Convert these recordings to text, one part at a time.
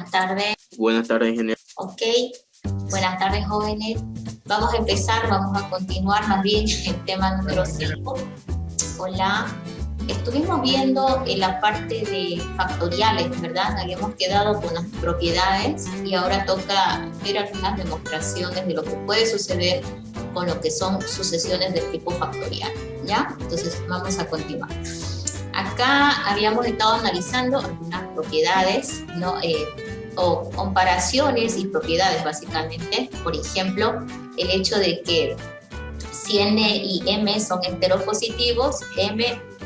Buenas tardes. Buenas tardes, ingeniero. Ok, buenas tardes, jóvenes. Vamos a empezar, vamos a continuar más bien el tema número 5. Hola. Estuvimos viendo en la parte de factoriales, ¿verdad? Habíamos quedado con las propiedades y ahora toca ver algunas demostraciones de lo que puede suceder con lo que son sucesiones del tipo factorial, ¿ya? Entonces vamos a continuar. Acá habíamos estado analizando algunas propiedades, ¿no? O comparaciones y propiedades básicamente. Por ejemplo, el hecho de que si n y m son enteros positivos,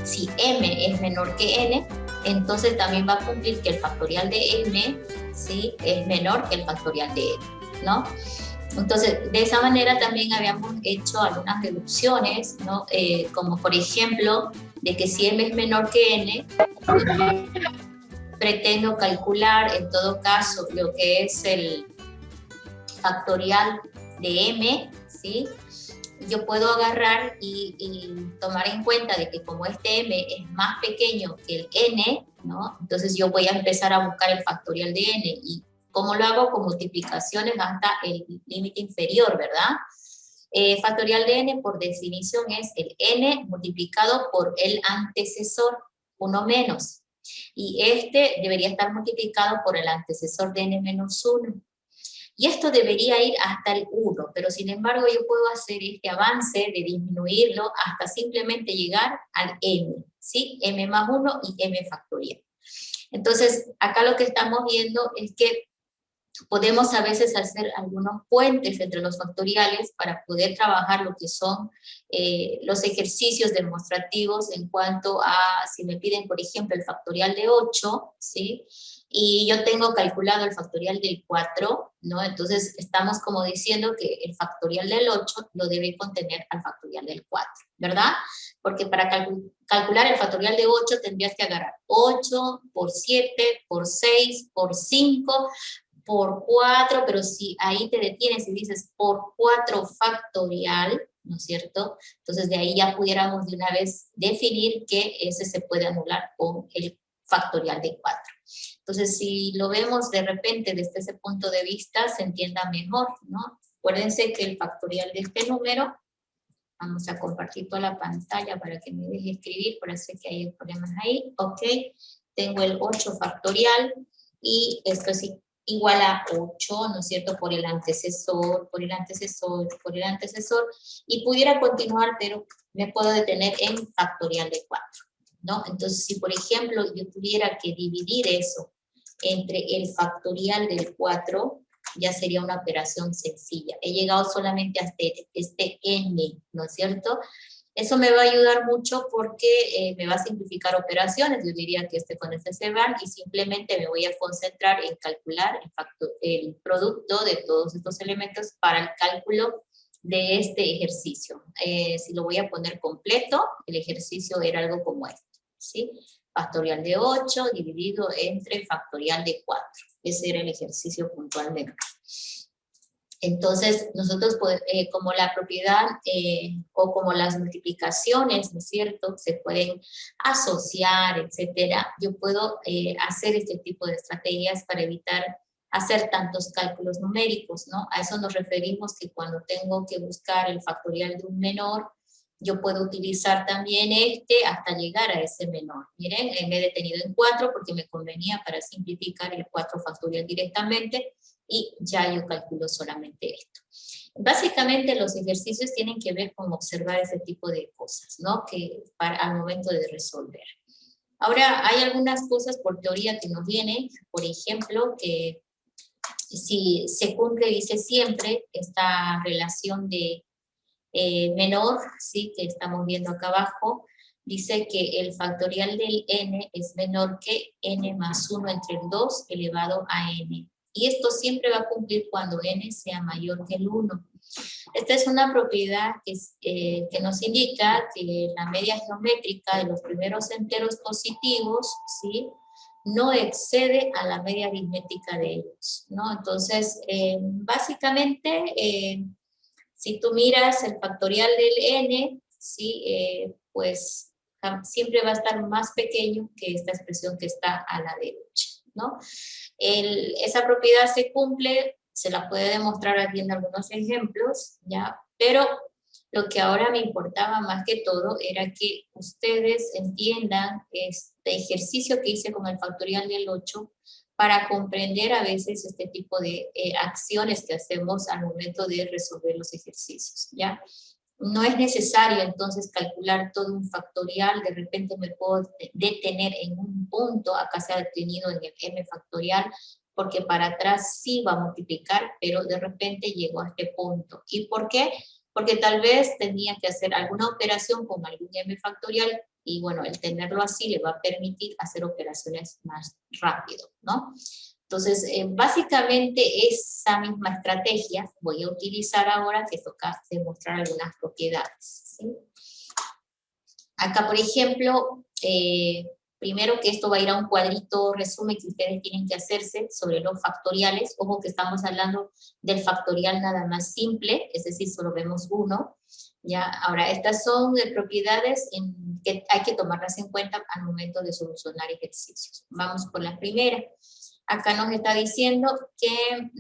si m es menor que n, entonces también va a cumplir que el factorial de m, ¿sí?, es menor que el factorial de n, ¿no? Entonces, de esa manera también habíamos hecho algunas deducciones, ¿no? Como por ejemplo, de que si m es menor que n, pretendo calcular en todo caso lo que es el factorial de m, ¿sí? Yo puedo agarrar y tomar en cuenta de que como este m es más pequeño que el n, ¿no? Entonces yo voy a empezar a buscar el factorial de n. ¿Y cómo lo hago? Con multiplicaciones hasta el límite inferior, ¿verdad? Factorial de n por definición es el n multiplicado por el antecesor, 1 menos. Y este debería estar multiplicado por el antecesor de n menos 1. Y esto debería ir hasta el 1, pero sin embargo yo puedo hacer este avance de disminuirlo hasta simplemente llegar al m, ¿sí? M más 1 y m factorial. Entonces, acá lo que estamos viendo es que podemos a veces hacer algunos puentes entre los factoriales para poder trabajar lo que son los ejercicios demostrativos en cuanto a, si me piden, por ejemplo, el factorial de 8, ¿sí?, y yo tengo calculado el factorial del 4, ¿no? Entonces estamos como diciendo que el factorial del 8 lo debe contener al factorial del 4, ¿verdad? Porque para calcular el factorial de 8 tendrías que agarrar 8 por 7, por 6, por 5, por 4, pero si ahí te detienes y dices por 4 factorial, ¿no es cierto? Entonces de ahí ya pudiéramos de una vez definir que ese se puede anular con el factorial de 4. Entonces, si lo vemos de repente desde ese punto de vista, se entienda mejor, ¿no? Acuérdense que el factorial de este número, vamos a compartir toda la pantalla para que me deje escribir, parece que hay problemas ahí, ok, tengo el 8 factorial, y esto es igual a 8, ¿no es cierto?, por el antecesor, por el antecesor, por el antecesor, y pudiera continuar, pero me puedo detener en factorial de 4, ¿no? Entonces, si por ejemplo yo tuviera que dividir eso entre el factorial del 4, ya sería una operación sencilla. He llegado solamente hasta este n, ¿no es cierto? Eso me va a ayudar mucho porque me va a simplificar operaciones. Yo diría que con este se van y simplemente me voy a concentrar en calcular el producto de todos estos elementos para el cálculo de este ejercicio. Si lo voy a poner completo, el ejercicio era algo como este, ¿sí? Factorial de 8 dividido entre factorial de 4. Ese era el ejercicio puntualmente. Entonces, nosotros, como la propiedad o como las multiplicaciones, ¿no es cierto?, se pueden asociar, etcétera, yo puedo hacer este tipo de estrategias para evitar hacer tantos cálculos numéricos, ¿no? A eso nos referimos que cuando tengo que buscar el factorial de un menor, yo puedo utilizar también hasta llegar a ese menor. Miren, me he detenido en 4 porque me convenía para simplificar el 4 factorial directamente y ya yo calculo solamente esto. Básicamente los ejercicios tienen que ver con observar ese tipo de cosas, ¿no?, que al momento de resolver. Ahora, hay algunas cosas por teoría que nos vienen, por ejemplo, que si se cumple, dice siempre, esta relación de menor, ¿sí?, que estamos viendo acá abajo, dice que el factorial del n es menor que n más 1 entre el 2 elevado a n. Y esto siempre va a cumplir cuando n sea mayor que el 1. Esta es una propiedad que nos indica que la media geométrica de los primeros enteros positivos, ¿sí?, no excede a la media aritmética de ellos, ¿no? Entonces, básicamente, si tú miras el factorial del n, ¿sí?, pues siempre va a estar más pequeño que esta expresión que está a la derecha, ¿no? Esa propiedad se cumple, se la puede demostrar aquí en algunos ejemplos, ¿ya? Pero lo que ahora me importaba más que todo era que ustedes entiendan este ejercicio que hice con el factorial del 8 para comprender a veces este tipo de acciones que hacemos al momento de resolver los ejercicios, ¿ya? No es necesario entonces calcular todo un factorial, de repente me puedo detener en un punto, acá se ha detenido en el m factorial, porque para atrás sí va a multiplicar, pero de repente llegó a este punto. ¿Y por qué? Porque tal vez tenía que hacer alguna operación con algún m factorial, y bueno, el tenerlo así le va a permitir hacer operaciones más rápido, ¿no? Entonces, básicamente esa misma estrategia voy a utilizar ahora que toca demostrar algunas propiedades, ¿sí? Acá, por ejemplo, primero que esto va a ir a un cuadrito resumen que ustedes tienen que hacerse sobre los factoriales. Ojo que estamos hablando del factorial nada más simple, es decir, solo vemos uno. ¿Ya? Ahora, estas son propiedades que hay que tomarlas en cuenta al momento de solucionar ejercicios. Vamos por la primera. Acá nos está diciendo que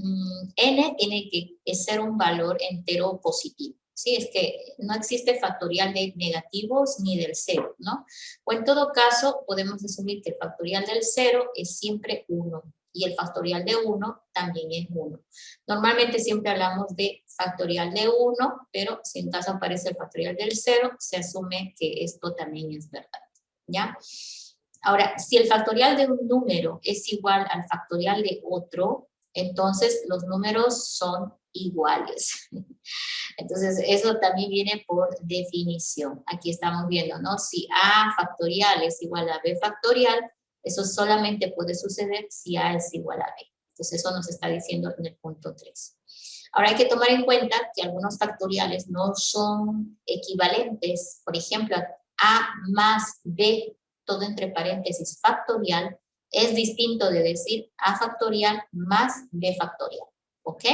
n tiene que ser un valor entero positivo. Sí, es que no existe factorial de negativos ni del cero, ¿no? O en todo caso, podemos asumir que el factorial del 0 es siempre 1 y el factorial de 1 también es 1. Normalmente siempre hablamos de factorial de 1, pero si en caso aparece el factorial del 0, se asume que esto también es verdad, ¿ya? Ahora, si el factorial de un número es igual al factorial de otro, entonces los números son iguales. Entonces, eso también viene por definición. Aquí estamos viendo, ¿no? Si A factorial es igual a B factorial, eso solamente puede suceder si A es igual a B. Entonces, eso nos está diciendo en el punto 3. Ahora hay que tomar en cuenta que algunos factoriales no son equivalentes. Por ejemplo, A más B, todo entre paréntesis factorial, es distinto de decir A factorial más B factorial. ¿Ok?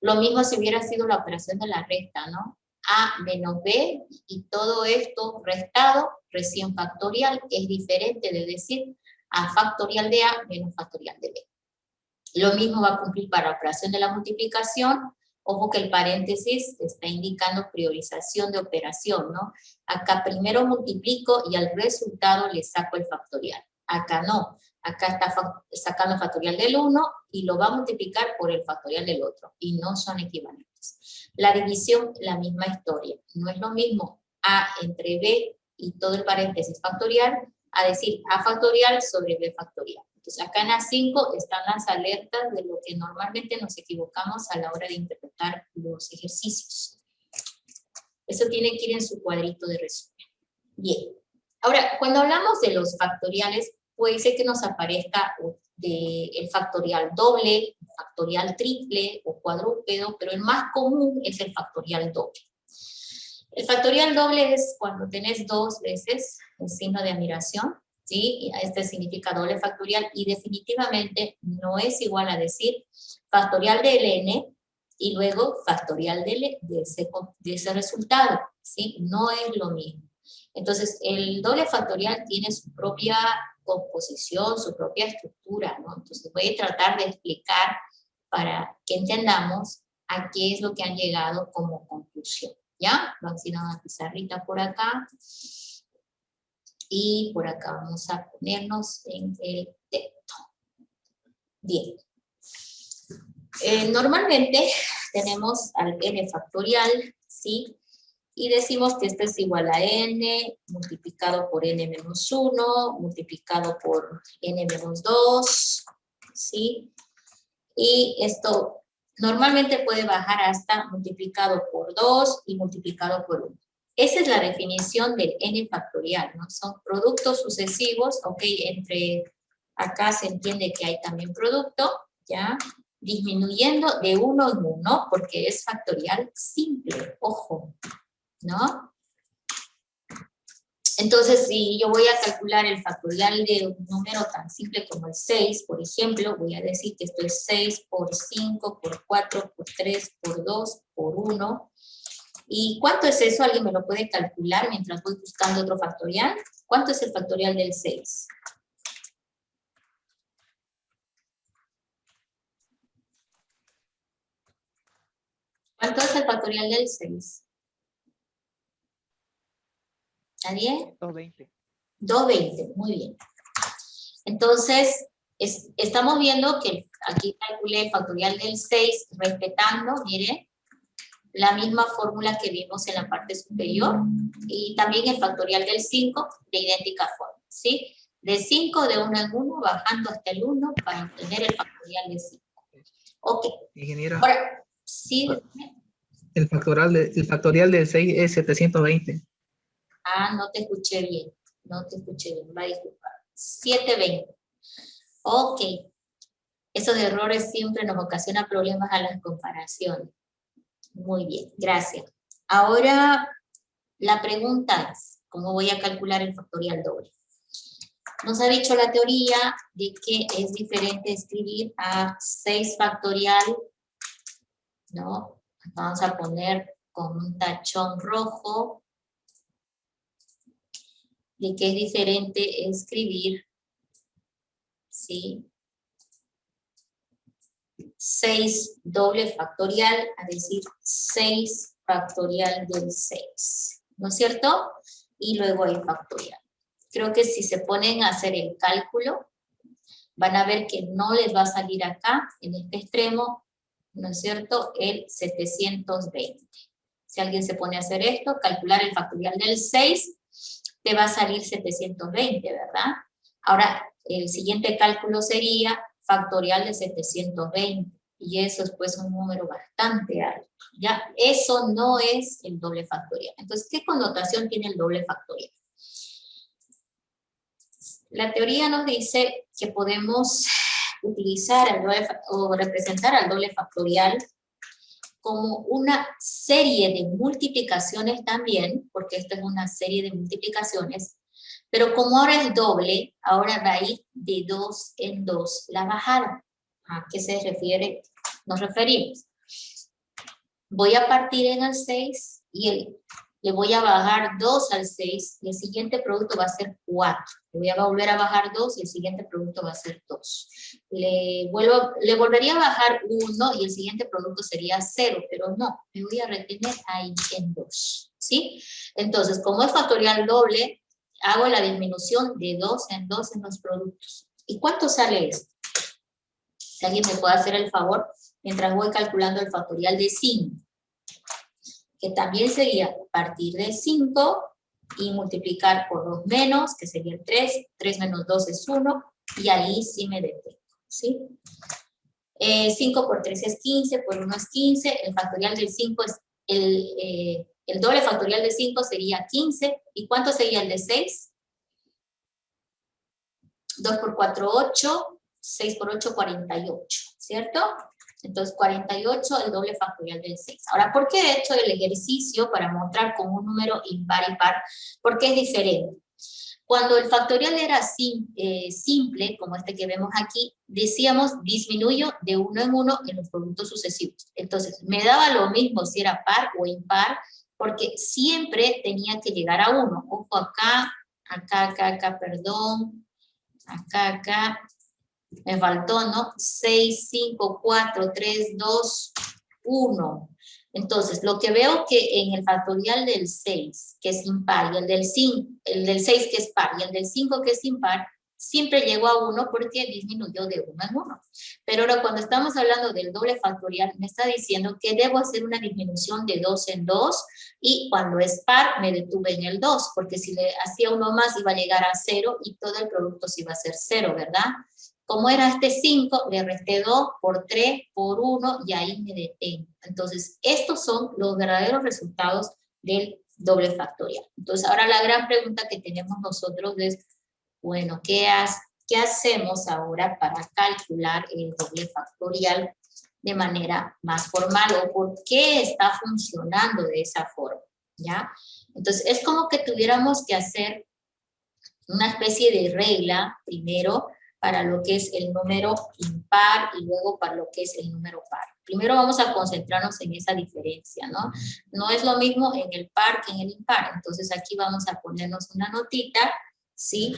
Lo mismo si hubiera sido la operación de la resta, ¿no? A menos B y todo esto restado, recién factorial, es diferente de decir A factorial de A menos factorial de B. Lo mismo va a cumplir para la operación de la multiplicación. Ojo que el paréntesis está indicando priorización de operación, ¿no? Acá primero multiplico y al resultado le saco el factorial. Acá no. Acá está sacando el factorial del 1 y lo va a multiplicar por el factorial del otro. Y no son equivalentes. La división, la misma historia. No es lo mismo A entre B y todo el paréntesis factorial a decir A factorial sobre B factorial. Entonces acá en A5 están las alertas de lo que normalmente nos equivocamos a la hora de interpretar los ejercicios. Eso tiene que ir en su cuadrito de resumen. Bien. Ahora, cuando hablamos de los factoriales, puede ser que nos aparezca el factorial doble, factorial triple o cuadrúpedo, pero el más común es el factorial doble. El factorial doble es cuando tenés dos veces el signo de admiración, ¿sí? Este significa doble factorial y definitivamente no es igual a decir factorial del n y luego factorial de ese resultado, ¿sí? No es lo mismo. Entonces, el doble factorial tiene su propia composición, su propia estructura, ¿no? Entonces, voy a tratar de explicar para que entendamos a qué es lo que han llegado como conclusión, ¿ya? Vamos a ir a una pizarrita por acá. Y por acá vamos a ponernos en el texto. Bien. Normalmente tenemos al n factorial, ¿sí? Y decimos que esto es igual a n multiplicado por n menos 1, multiplicado por n menos 2, ¿sí? Y esto normalmente puede bajar hasta multiplicado por 2 y multiplicado por 1. Esa es la definición del n factorial, ¿no? Son productos sucesivos, ok, entre acá se entiende que hay también producto, ¿ya? Disminuyendo de 1 en 1, porque es factorial simple, ojo, ¿no? Entonces, si yo voy a calcular el factorial de un número tan simple como el 6, por ejemplo, voy a decir que esto es 6 por 5, por 4, por 3, por 2, por 1. ¿Y cuánto es eso? ¿Alguien me lo puede calcular mientras voy buscando otro factorial? ¿Cuánto es el factorial del 6? ¿Cuánto es el factorial del 6? ¿Nadie? 220. 220, muy bien. Entonces, estamos viendo que aquí calculé el factorial del 6 respetando, mire, la misma fórmula que vimos en la parte superior y también el factorial del 5 de idéntica forma, ¿sí? De 5 de 1 en 1 bajando hasta el 1 para obtener el factorial de 5. Ok. Ingeniera. Ahora, sí. El factorial del 6 es 720. Ah, no te escuché bien. No te escuché bien. Va a disculpar. 720. Ok. Esos errores siempre nos ocasionan problemas a las comparaciones. Muy bien, gracias. Ahora, la pregunta es, ¿cómo voy a calcular el factorial doble? Nos ha dicho la teoría de que es diferente escribir a 6 factorial, ¿no? Vamos a poner con un tachón rojo, de que es diferente escribir, ¿sí? 6 doble factorial, a decir 6 factorial del 6, ¿no es cierto? Y luego hay factorial. Creo que si se ponen a hacer el cálculo, van a ver que no les va a salir acá, en este extremo, ¿no es cierto?, el 720. Si alguien se pone a hacer esto, calcular el factorial del 6, te va a salir 720, ¿verdad? Ahora, el siguiente cálculo sería factorial de 720, y eso es pues un número bastante alto. Ya, eso no es el doble factorial. Entonces, ¿qué connotación tiene el doble factorial? La teoría nos dice que podemos utilizar o representar al doble factorial como una serie de multiplicaciones también, porque esto es una serie de multiplicaciones, pero como ahora es doble, ahora va a ir de 2 en 2 la bajada. ¿A qué se refiere? Nos referimos. Voy a partir en el 6 y le voy a bajar 2 al 6 y el siguiente producto va a ser 4. Le voy a volver a bajar 2 y el siguiente producto va a ser 2. Le volvería a bajar 1 y el siguiente producto sería 0, pero no, me voy a retener ahí en 2, ¿sí? Entonces, como es factorial doble, hago la disminución de 2 en los productos. ¿Y cuánto sale esto? Si alguien me puede hacer el favor, mientras voy calculando el factorial de 5, que también sería partir de 5 y multiplicar por 2 menos, que sería 3, 3 menos 2 es 1, y ahí sí me detengo, ¿sí? 5 por 3 es 15, por 1 es 15, el factorial del 5 es, el doble factorial de 5 sería 15, ¿y cuánto sería el de 6? 2 por 4, 8, 6 por 8, 48, ¿cierto? Entonces, 48, el doble factorial del 6. Ahora, ¿por qué he hecho el ejercicio para mostrar con un número impar y par? Porque es diferente. Cuando el factorial era simple, como este que vemos aquí, decíamos disminuyo de 1 en 1 en los productos sucesivos. Entonces, me daba lo mismo si era par o impar, porque siempre tenía que llegar a 1. Ojo acá, acá, perdón. Acá, me faltó, ¿no? 6, 5, 4, 3, 2, 1. Entonces, lo que veo que en el factorial del 6, que es impar, y el del 6 que es par, y el del 5 que es impar, siempre llego a 1 porque disminuyó de 1 en 1. Pero ahora cuando estamos hablando del doble factorial, me está diciendo que debo hacer una disminución de 2 en 2, y cuando es par me detuve en el 2, porque si le hacía uno más iba a llegar a 0 y todo el producto sí iba a ser 0, ¿verdad? Como era este 5, le resté 2 por 3 por 1 y ahí me detengo. Entonces, estos son los verdaderos resultados del doble factorial. Entonces, ahora la gran pregunta que tenemos nosotros es, bueno, ¿qué hacemos ahora para calcular el doble factorial de manera más formal? ¿O por qué está funcionando de esa forma? ¿Ya? Entonces, es como que tuviéramos que hacer una especie de regla primero para lo que es el número impar y luego para lo que es el número par. Primero vamos a concentrarnos en esa diferencia, ¿no? No es lo mismo en el par que en el impar. Entonces aquí vamos a ponernos una notita, ¿sí?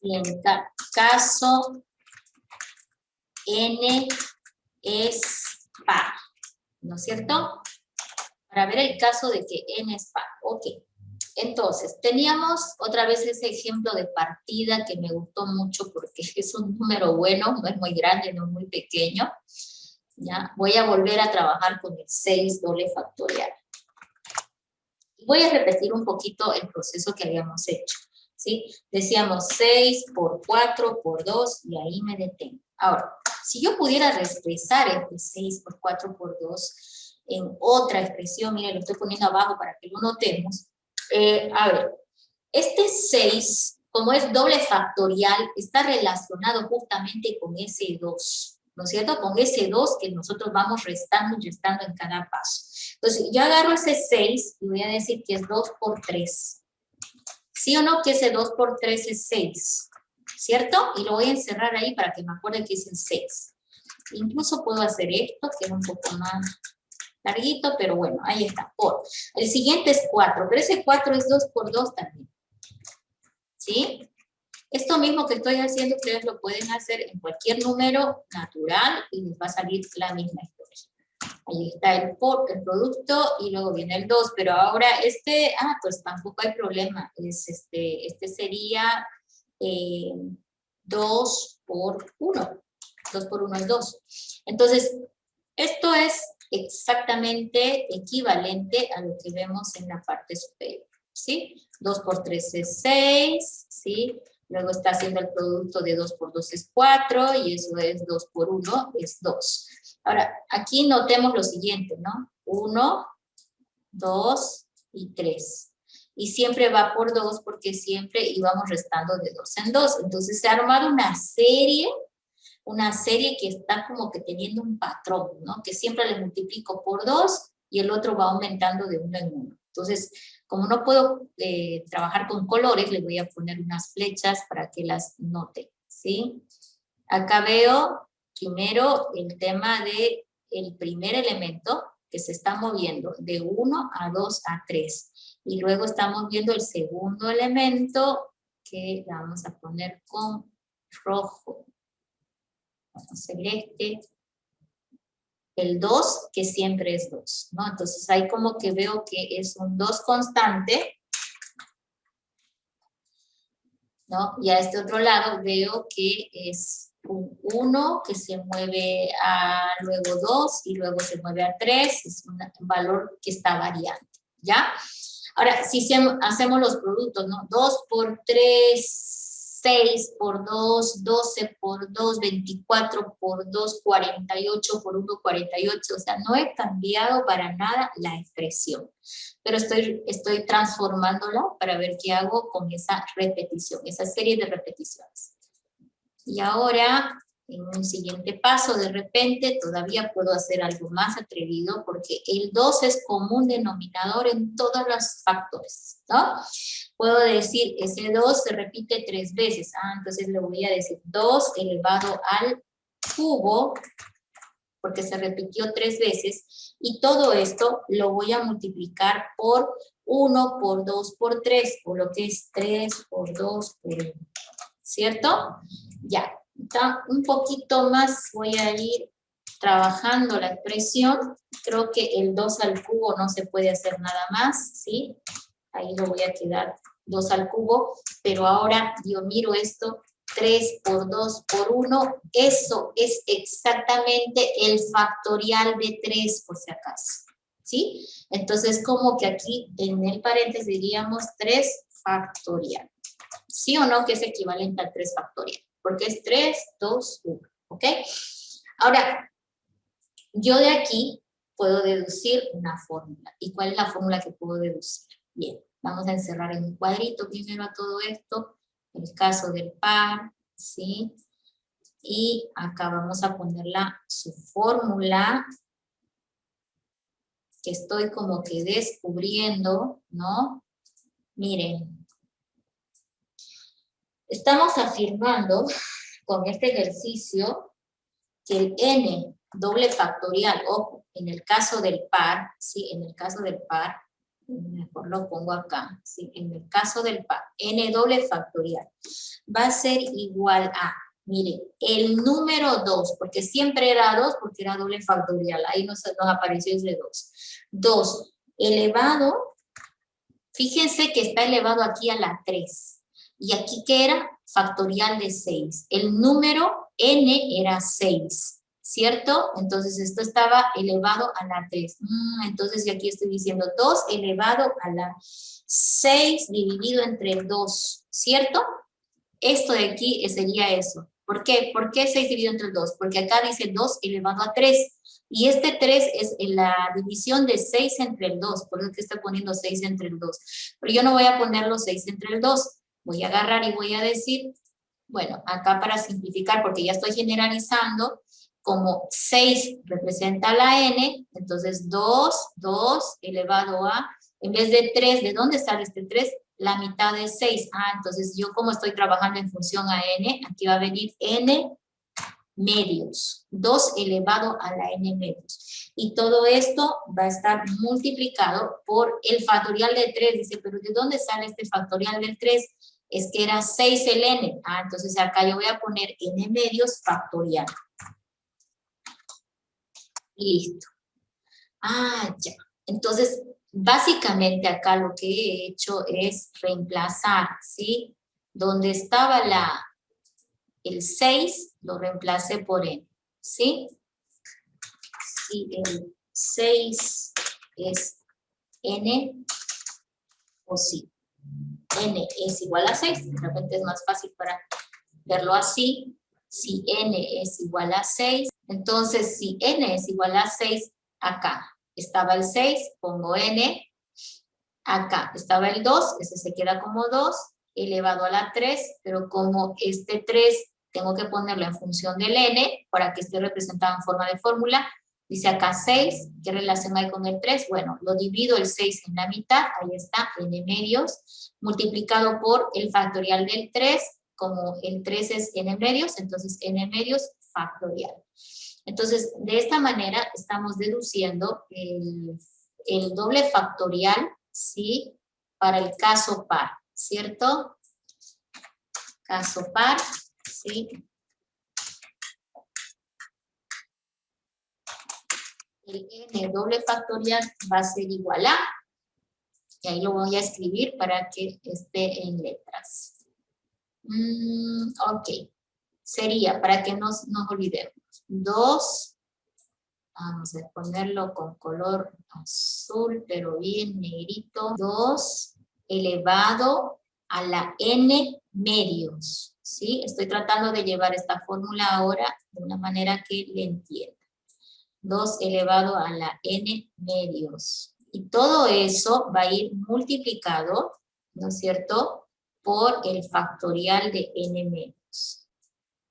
Y en caso n es par, ¿no es cierto? Para ver el caso de que n es par. Ok. Entonces, teníamos otra vez ese ejemplo de partida que me gustó mucho porque es un número bueno, no es muy grande, no es muy pequeño. ¿Ya? Voy a volver a trabajar con el 6 doble factorial. Voy a repetir un poquito el proceso que habíamos hecho, ¿sí? Decíamos 6 por 4 por 2 y ahí me detengo. Ahora, si yo pudiera expresar este 6 por 4 por 2 en otra expresión, miren, lo estoy poniendo abajo para que lo notemos. A ver, este 6, como es doble factorial, está relacionado justamente con ese 2, ¿no es cierto? Con ese 2 que nosotros vamos restando y restando en cada paso. Entonces, yo agarro ese 6 y voy a decir que es 2 por 3. ¿Sí o no que ese 2 por 3 es 6? ¿Cierto? Y lo voy a encerrar ahí para que me acuerde que es el 6. Incluso puedo hacer esto, que es un poco más larguito, pero bueno, ahí está. El siguiente es 4, pero ese 4 es 2 por 2 también. ¿Sí? Esto mismo que estoy haciendo, ustedes lo pueden hacer en cualquier número natural y les va a salir la misma historia. Ahí está el producto y luego viene el 2, pero ahora pues tampoco hay problema. Este sería 2 por 1. 2 por 1 es 2. Entonces, esto es exactamente equivalente a lo que vemos en la parte superior, ¿sí? 2 por 3 es 6, ¿sí? Luego está haciendo el producto de 2 por 2 es 4, y eso es 2 por 1 es 2. Ahora, aquí notemos lo siguiente, ¿no? 1, 2 y 3. Y siempre va por 2 porque siempre íbamos restando de 2 en 2. Entonces se ha armado una serie que está como que teniendo un patrón, ¿no? Que siempre le multiplico por 2 y el otro va aumentando de 1 en 1. Entonces, como no puedo trabajar con colores, le voy a poner unas flechas para que las noten, ¿sí? Acá veo primero el tema de el primer elemento que se está moviendo de 1 a 2 a 3. Y luego estamos viendo el segundo elemento que vamos a poner con rojo. Vamos a hacer el 2, que siempre es 2, ¿no? Entonces ahí como que veo que es un 2 constante, ¿no? Y a este otro lado veo que es un 1 que se mueve a luego 2 y luego se mueve a 3, es un valor que está variante, ¿ya? Ahora, si hacemos los productos, ¿no? 2 por 3, 6 por 2, 12 por 2, 24 por 2, 48 por 1, 48. O sea, no he cambiado para nada la expresión, pero estoy transformándola para ver qué hago con esa repetición, esa serie de repeticiones. Y ahora, en un siguiente paso, de repente, todavía puedo hacer algo más atrevido porque el 2 es común denominador en todos los factores, ¿no? Puedo decir, ese 2 se repite 3 veces. Entonces le voy a decir 2 elevado al cubo, porque se repitió 3 veces, y todo esto lo voy a multiplicar por 1, por 2, por 3, por lo que es 3 por 2 por 1, ¿cierto? Ya, está un poquito más, voy a ir trabajando la expresión. Creo que el 2 al cubo no se puede hacer nada más, ¿sí? Ahí lo voy a quedar 2 al cubo, pero ahora yo miro esto, 3 por 2 por 1, eso es exactamente el factorial de 3, por si acaso, ¿sí? Entonces, como que aquí en el paréntesis diríamos 3 factorial. ¿Sí o no que es equivalente al 3 factorial? Porque es 3, 2, 1, ¿ok? Ahora, yo de aquí puedo deducir una fórmula. ¿Y cuál es la fórmula que puedo deducir? Bien, vamos a encerrar en un cuadrito primero a todo esto, el caso del par, ¿sí? Y acá vamos a ponerla su fórmula, que estoy como que descubriendo, ¿no? Miren, estamos afirmando con este ejercicio que el n doble factorial, ojo, en el caso del par, ¿sí? En el caso del par, mejor lo pongo acá, ¿sí? En el caso del par, n doble factorial va a ser igual a Mire, el número 2, porque siempre era 2, porque era doble factorial, ahí nos apareció ese 2. 2 elevado, fíjense que está elevado aquí a la 3. Y aquí, ¿qué era? Factorial de 6. El número n era 6, ¿cierto? Entonces, esto estaba elevado a la 3. Entonces, y aquí estoy diciendo 2 elevado a la 6 dividido entre 2, ¿cierto? Esto de aquí sería eso. ¿Por qué? ¿Por qué 6 dividido entre 2? Porque acá dice 2 elevado a 3. Y este 3 es la división de 6 entre el 2. Por eso que estoy poniendo 6 entre el 2. Pero yo no voy a poner los 6 entre el 2. Voy a agarrar y voy a decir, bueno, acá para simplificar, porque ya estoy generalizando, como 6 representa la n, entonces 2 elevado a, en vez de 3, ¿de dónde sale este 3? La mitad de 6. Entonces yo como estoy trabajando en función a n, aquí va a venir n medios. 2 elevado a la n medios. Y todo esto va a estar multiplicado por el factorial de 3. Dice, pero ¿de dónde sale este factorial del 3? Es que era 6 el n. Entonces acá yo voy a poner n medios factorial. Y listo. Ya. Entonces, básicamente acá lo que he hecho es reemplazar, ¿sí? Donde estaba el 6, lo reemplacé por n, ¿sí? Si el 6 es n, o si n es igual a 6, de repente es más fácil para verlo así. Si n es igual a 6, entonces si n es igual a 6, acá estaba el 6, pongo n, acá estaba el 2, ese se queda como 2, elevado a la 3, pero como este 3 tengo que ponerlo en función del n, para que esté representado en forma de fórmula, dice acá 6, ¿qué relación hay con el 3? Bueno, lo divido el 6 en la mitad, ahí está, n medios, multiplicado por el factorial del 3, como el 3 es n medios, entonces n medios factorial. Entonces, de esta manera estamos deduciendo el doble factorial, ¿sí? Para el caso par, ¿cierto? Caso par, ¿sí? El n doble factorial va a ser igual a, y ahí lo voy a escribir para que esté en letras. Ok, sería, para que no nos olvidemos, 2, vamos a ponerlo con color azul, pero bien negrito, 2 elevado a la n medios, ¿sí? Estoy tratando de llevar esta fórmula ahora de una manera que le entienda. 2 elevado a la n medios. Y todo eso va a ir multiplicado, ¿no es cierto?, por el factorial de n medios,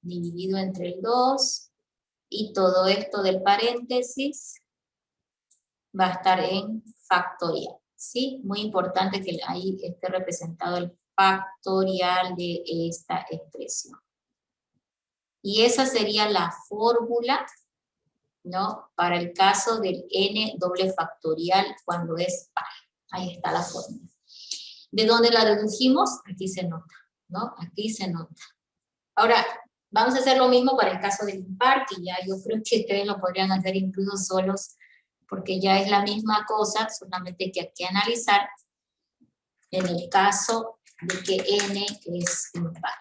dividido entre el 2, y todo esto del paréntesis va a estar en factorial, ¿sí? Muy importante que ahí esté representado el factorial de esta expresión. Y esa sería la fórmula, ¿no?, para el caso del n doble factorial cuando es par. Ahí está la fórmula. ¿De dónde la dedujimos? Aquí se nota, ¿no? Aquí se nota. Ahora, vamos a hacer lo mismo para el caso del impar, que ya yo creo que ustedes lo podrían hacer incluso solos, porque ya es la misma cosa, solamente que hay que analizar en el caso de que n es impar.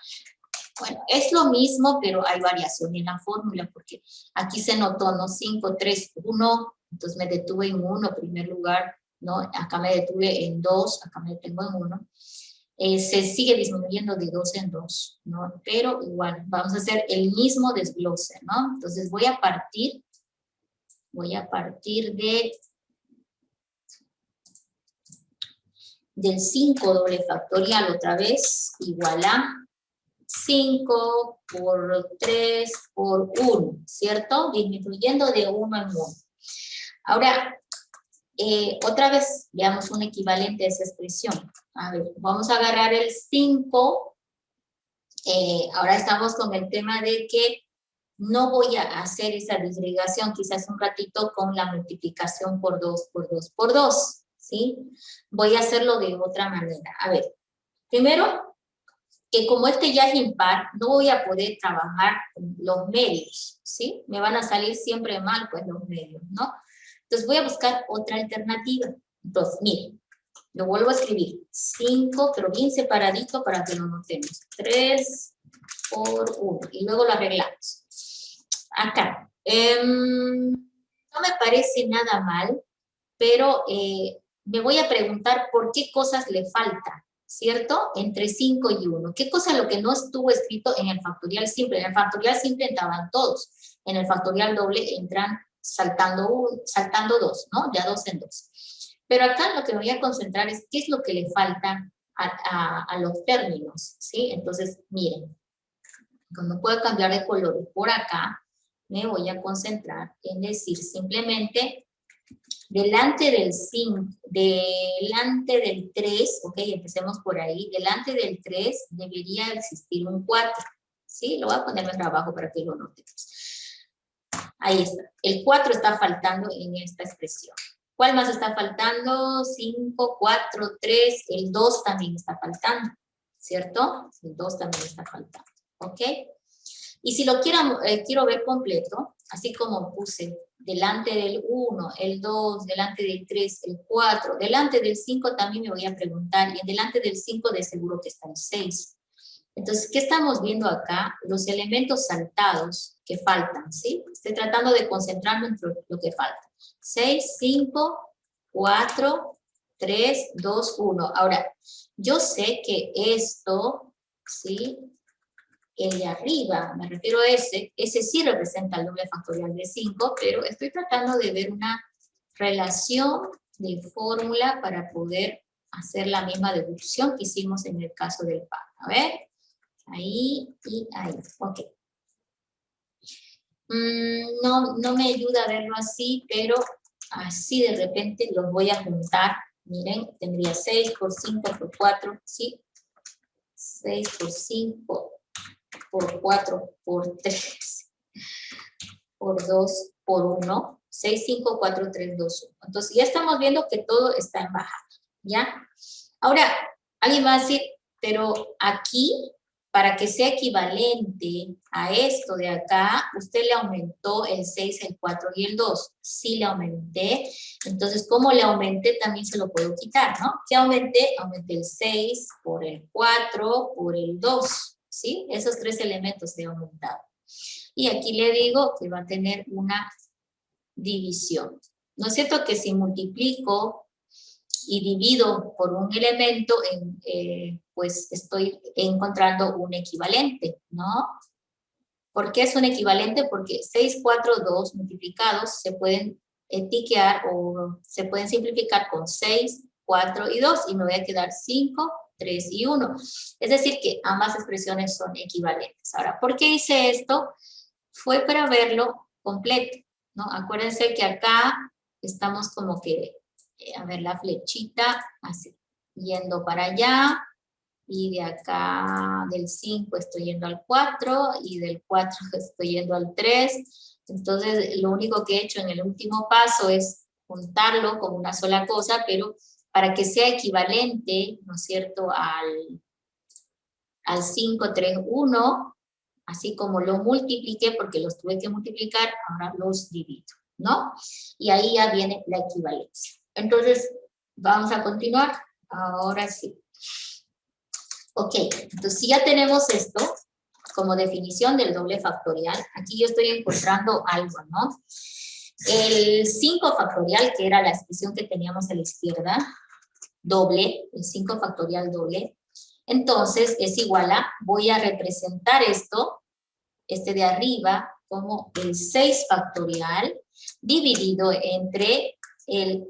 Bueno, es lo mismo, pero hay variación en la fórmula, porque aquí se notó, ¿no? 5, 3, 1, entonces me detuve en 1 en primer lugar, ¿no? Acá me detuve en 2, acá me detengo en 1. Se sigue disminuyendo de 2 en 2, ¿no? Pero igual, vamos a hacer el mismo desglose, ¿no? Entonces voy a partir del 5 doble factorial otra vez, igual a 5 por 3 por 1, ¿cierto? Disminuyendo de 1 en 1. Ahora, otra vez, veamos un equivalente a esa expresión. A ver, vamos a agarrar el 5. Ahora estamos con el tema de que no voy a hacer esa disgregación, quizás un ratito con la multiplicación por 2, por 2, por 2, ¿sí? Voy a hacerlo de otra manera. A ver, primero que como este ya es impar, no voy a poder trabajar con los medios, ¿sí? Me van a salir siempre mal, pues, los medios, ¿no? Entonces voy a buscar otra alternativa. Entonces, miren, lo vuelvo a escribir. 5, pero bien separadito para que lo notemos. 3 por 1. Y luego lo arreglamos. Acá. No me parece nada mal, pero me voy a preguntar por qué cosas le faltan, ¿cierto? Entre 5 y 1. ¿Qué cosa es lo que no estuvo escrito en el factorial simple? En el factorial simple entraban todos. En el factorial doble entran saltando 2, ¿no? Ya 2 en 2. Pero acá lo que me voy a concentrar es qué es lo que le falta a los términos, ¿sí? Entonces, miren, cuando puedo cambiar de color por acá, me voy a concentrar en decir simplemente delante del 5, delante del 3, ok, empecemos por ahí, delante del 3 debería existir un 4, ¿sí? Lo voy a poner más abajo para que lo notemos. Ahí está, el 4 está faltando en esta expresión. ¿Cuál más está faltando? 5, 4, 3, el 2 también está faltando, ¿cierto? El 2 también está faltando, ¿ok? Y si lo quiero ver completo, así como puse delante del 1, el 2, delante del 3, el 4, delante del 5 también me voy a preguntar, y delante del 5 de seguro que está el 6. Entonces, ¿qué estamos viendo acá? Los elementos saltados que faltan, ¿sí? Estoy tratando de concentrarme en lo que falta. 6, 5, 4, 3, 2, 1. Ahora, yo sé que esto, ¿sí? El de arriba, me refiero a ese sí representa el doble factorial de 5, pero estoy tratando de ver una relación de fórmula para poder hacer la misma deducción que hicimos en el caso del par. A ver, ahí y ahí, ok. No me ayuda a verlo así, pero así de repente los voy a juntar. Miren, tendría 6 por 5 por 4, ¿sí? 6 por 5 por 4 por 3 por 2 por 1. 6, 5, 4, 3, 2, 1. Entonces ya estamos viendo que todo está en bajada, ¿ya? Ahora, alguien va a decir, pero aquí, para que sea equivalente a esto de acá, usted le aumentó el 6, el 4 y el 2. Sí le aumenté. Entonces, como le aumenté, también se lo puedo quitar, ¿no? ¿Qué aumenté? Aumenté el 6 por el 4 por el 2, ¿sí? Esos 3 elementos le he aumentado. Y aquí le digo que va a tener una división. ¿No es cierto que si multiplico y divido por un elemento, pues estoy encontrando un equivalente, ¿no? ¿Por qué es un equivalente? Porque 6, 4, 2 multiplicados se pueden etiquetar o se pueden simplificar con 6, 4 y 2 y me voy a quedar 5, 3 y 1. Es decir que ambas expresiones son equivalentes. Ahora, ¿por qué hice esto? Fue para verlo completo, ¿no? Acuérdense que acá estamos como que, a ver, la flechita, así, yendo para allá, y de acá del 5 estoy yendo al 4, y del 4 estoy yendo al 3, entonces lo único que he hecho en el último paso es juntarlo como una sola cosa, pero para que sea equivalente, ¿no es cierto?, al 5, 3, 1, así como lo multipliqué, porque los tuve que multiplicar, ahora los divido, ¿no? Y ahí ya viene la equivalencia. Entonces, vamos a continuar. Ahora sí. Ok, entonces si ya tenemos esto como definición del doble factorial, aquí yo estoy encontrando algo, ¿no? El 5 factorial, que era la expresión que teníamos a la izquierda, doble, el 5 factorial doble, entonces es igual a, voy a representar esto, este de arriba, como el 6 factorial dividido entre el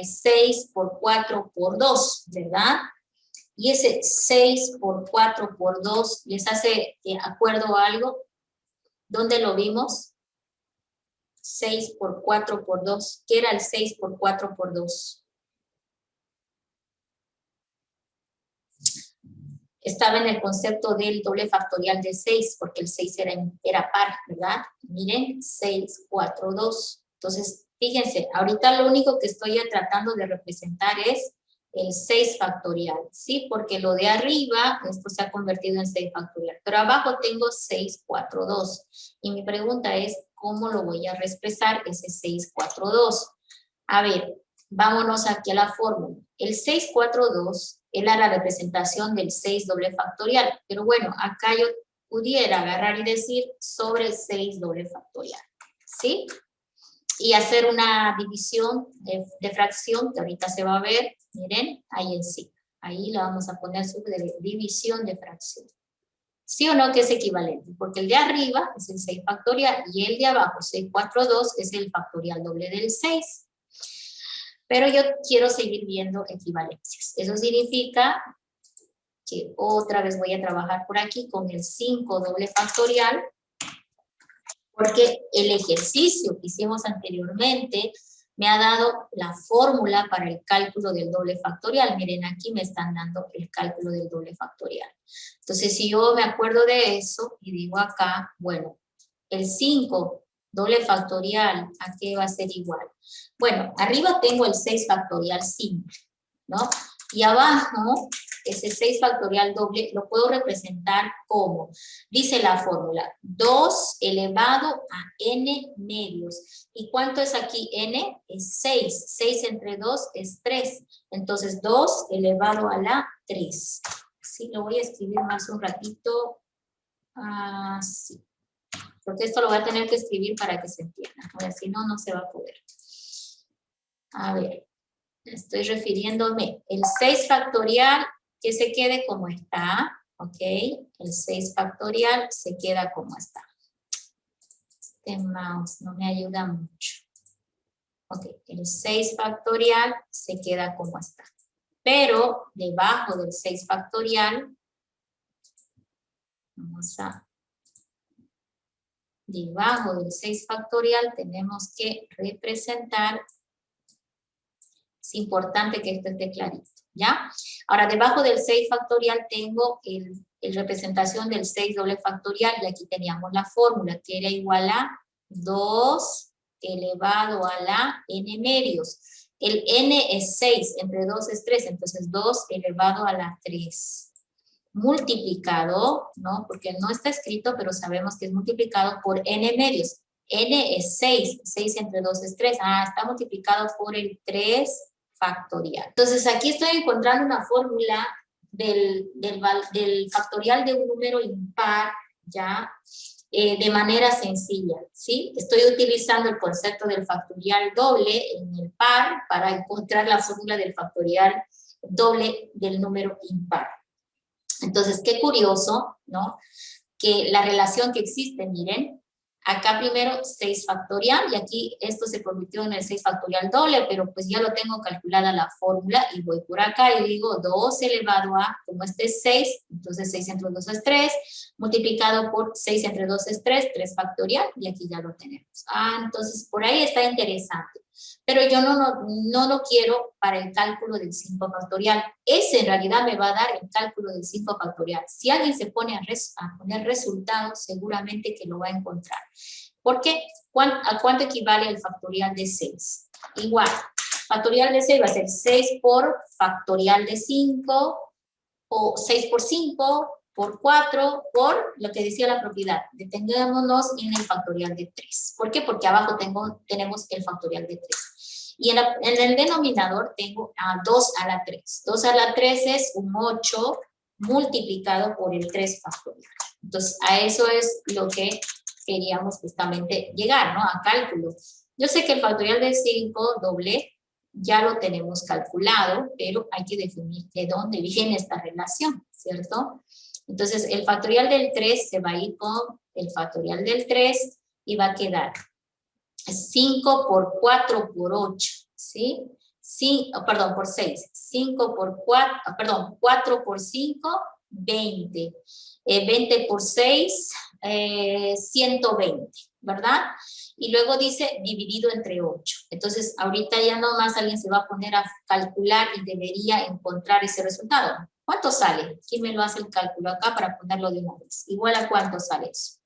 6 por 4 por 2, ¿verdad? Y ese 6 por 4 por 2, ¿les hace acuerdo a algo? ¿Dónde lo vimos? 6 por 4 por 2. ¿Qué era el 6 por 4 por 2? Estaba en el concepto del doble factorial de 6, porque el 6 era par, ¿verdad? Miren, 6, 4, 2. Entonces, fíjense, ahorita lo único que estoy tratando de representar es el 6 factorial, ¿sí? Porque lo de arriba, esto se ha convertido en 6 factorial, pero abajo tengo 6, 4, 2. Y mi pregunta es, ¿cómo lo voy a expresar ese 6, 4, 2? A ver, vámonos aquí a la fórmula. El 6, 4, 2 era la representación del 6 doble factorial, pero bueno, acá yo pudiera agarrar y decir sobre 6 doble factorial, ¿sí? Y hacer una división de fracción, que ahorita se va a ver, miren, ahí en sí. Ahí la vamos a poner sobre división de fracción. ¿Sí o no que es equivalente? Porque el de arriba es el 6 factorial y el de abajo, 6, 4, 2, es el factorial doble del 6. Pero yo quiero seguir viendo equivalencias. Eso significa que otra vez voy a trabajar por aquí con el 5 doble factorial, porque el ejercicio que hicimos anteriormente me ha dado la fórmula para el cálculo del doble factorial. Miren, aquí me están dando el cálculo del doble factorial. Entonces, si yo me acuerdo de eso y digo acá, bueno, el 5 doble factorial, ¿a qué va a ser igual? Bueno, arriba tengo el 6 factorial simple, ¿no? Y abajo, ese 6 factorial doble, lo puedo representar como, dice la fórmula, 2 elevado a n medios. ¿Y cuánto es aquí n? Es 6. 6 entre 2 es 3. Entonces, 2 elevado a la 3. Sí, lo voy a escribir más un ratito. Así. Porque esto lo voy a tener que escribir para que se entienda. A ver, si no, no se va a poder. A ver. Estoy refiriéndome, el 6 factorial que se quede como está, ¿ok? El 6 factorial se queda como está. Este mouse no me ayuda mucho. Ok, el 6 factorial se queda como está. Pero debajo del 6 factorial, debajo del 6 factorial tenemos que representar. Es importante que esto esté clarito, ¿ya? Ahora, debajo del 6 factorial tengo el representación del 6 doble factorial, y aquí teníamos la fórmula, que era igual a 2 elevado a la n medios. El n es 6, entre 2 es 3, entonces 2 elevado a la 3. Multiplicado, ¿no? Porque no está escrito, pero sabemos que es multiplicado por n medios. N es 6, 6 entre 2 es 3. Está multiplicado por el 3 factorial. Entonces aquí estoy encontrando una fórmula del factorial de un número impar, ¿ya? De manera sencilla, ¿sí? Estoy utilizando el concepto del factorial doble en el par para encontrar la fórmula del factorial doble del número impar. Entonces, qué curioso, ¿no? Que la relación que existe, miren, acá primero 6 factorial, y aquí esto se convirtió en el 6 factorial doble, pero pues ya lo tengo calculada la fórmula, y voy por acá y digo 2 elevado a, como este es 6, entonces 6 entre 2 es 3, multiplicado por 6 entre 2 es 3, 3 factorial, y aquí ya lo tenemos. Entonces por ahí está interesante. Pero yo no lo quiero para el cálculo del 5 factorial. Ese en realidad me va a dar el cálculo del 5 factorial. Si alguien se pone a poner resultados, seguramente que lo va a encontrar. ¿Por qué? ¿A cuánto equivale el factorial de 6? Igual, factorial de 6 va a ser 6 por factorial de 5, o 6 por 5, por 4, por lo que decía la propiedad. Detengámonos en el factorial de 3. ¿Por qué? Porque abajo tenemos el factorial de 3. Y en el denominador tengo a 2 a la 3. 2 a la 3 es un 8 multiplicado por el 3 factorial. Entonces, a eso es lo que queríamos justamente llegar, ¿no? A cálculo. Yo sé que el factorial de 5 doble ya lo tenemos calculado, pero hay que definir de dónde viene esta relación, ¿cierto? Entonces, el factorial del 3 se va a ir con el factorial del 3 y va a quedar 5 por 4 por 8, ¿sí? Perdón, por 6. 5 por 4, perdón, 4 por 5, 20. 20 por 6, 120, ¿verdad? Y luego dice dividido entre 8. Entonces, ahorita ya nomás alguien se va a poner a calcular y debería encontrar ese resultado. ¿Cuánto sale? ¿Quién me lo hace el cálculo acá para ponerlo de una vez? Igual a cuánto sale eso.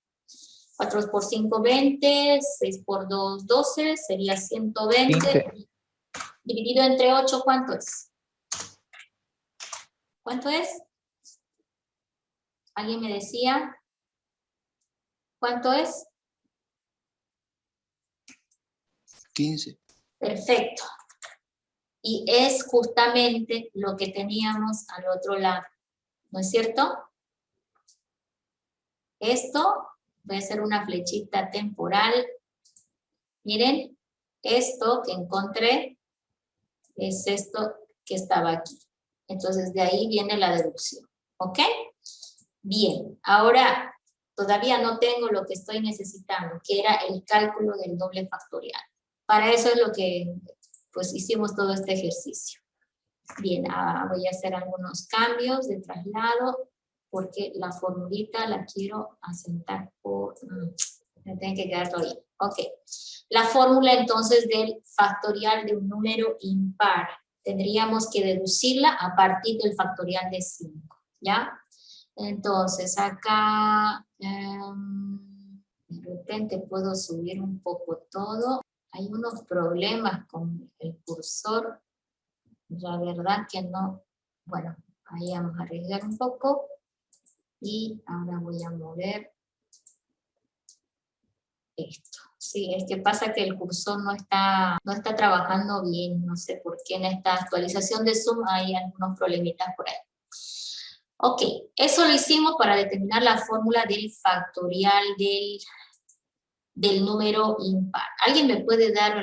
4 por 5, 20. 6 por 2, 12. Sería 120. 15. Dividido entre 8, ¿cuánto es? ¿Cuánto es? ¿Alguien me decía? ¿Cuánto es? 15. Perfecto. Y es justamente lo que teníamos al otro lado, ¿no es cierto? Esto voy a hacer una flechita temporal. Miren, esto que encontré es esto que estaba aquí. Entonces, de ahí viene la deducción, ¿ok? Bien, ahora todavía no tengo lo que estoy necesitando, que era el cálculo del doble factorial. Para eso es lo que, pues, hicimos todo este ejercicio. Bien, voy a hacer algunos cambios de traslado, porque la formulita la quiero asentar por... me tiene que quedar todo ahí. Ok. La fórmula entonces del factorial de un número impar. Tendríamos que deducirla a partir del factorial de 5, ¿ya? Entonces acá, de repente puedo subir un poco todo. Hay unos problemas con el cursor. La verdad que no. Bueno, ahí vamos a arreglar un poco. Y ahora voy a mover esto. Sí, es que pasa que el cursor no está trabajando bien. No sé por qué en esta actualización de Zoom hay algunos problemitas por ahí. Ok, eso lo hicimos para determinar la fórmula del factorial del número impar. ¿Alguien me puede dar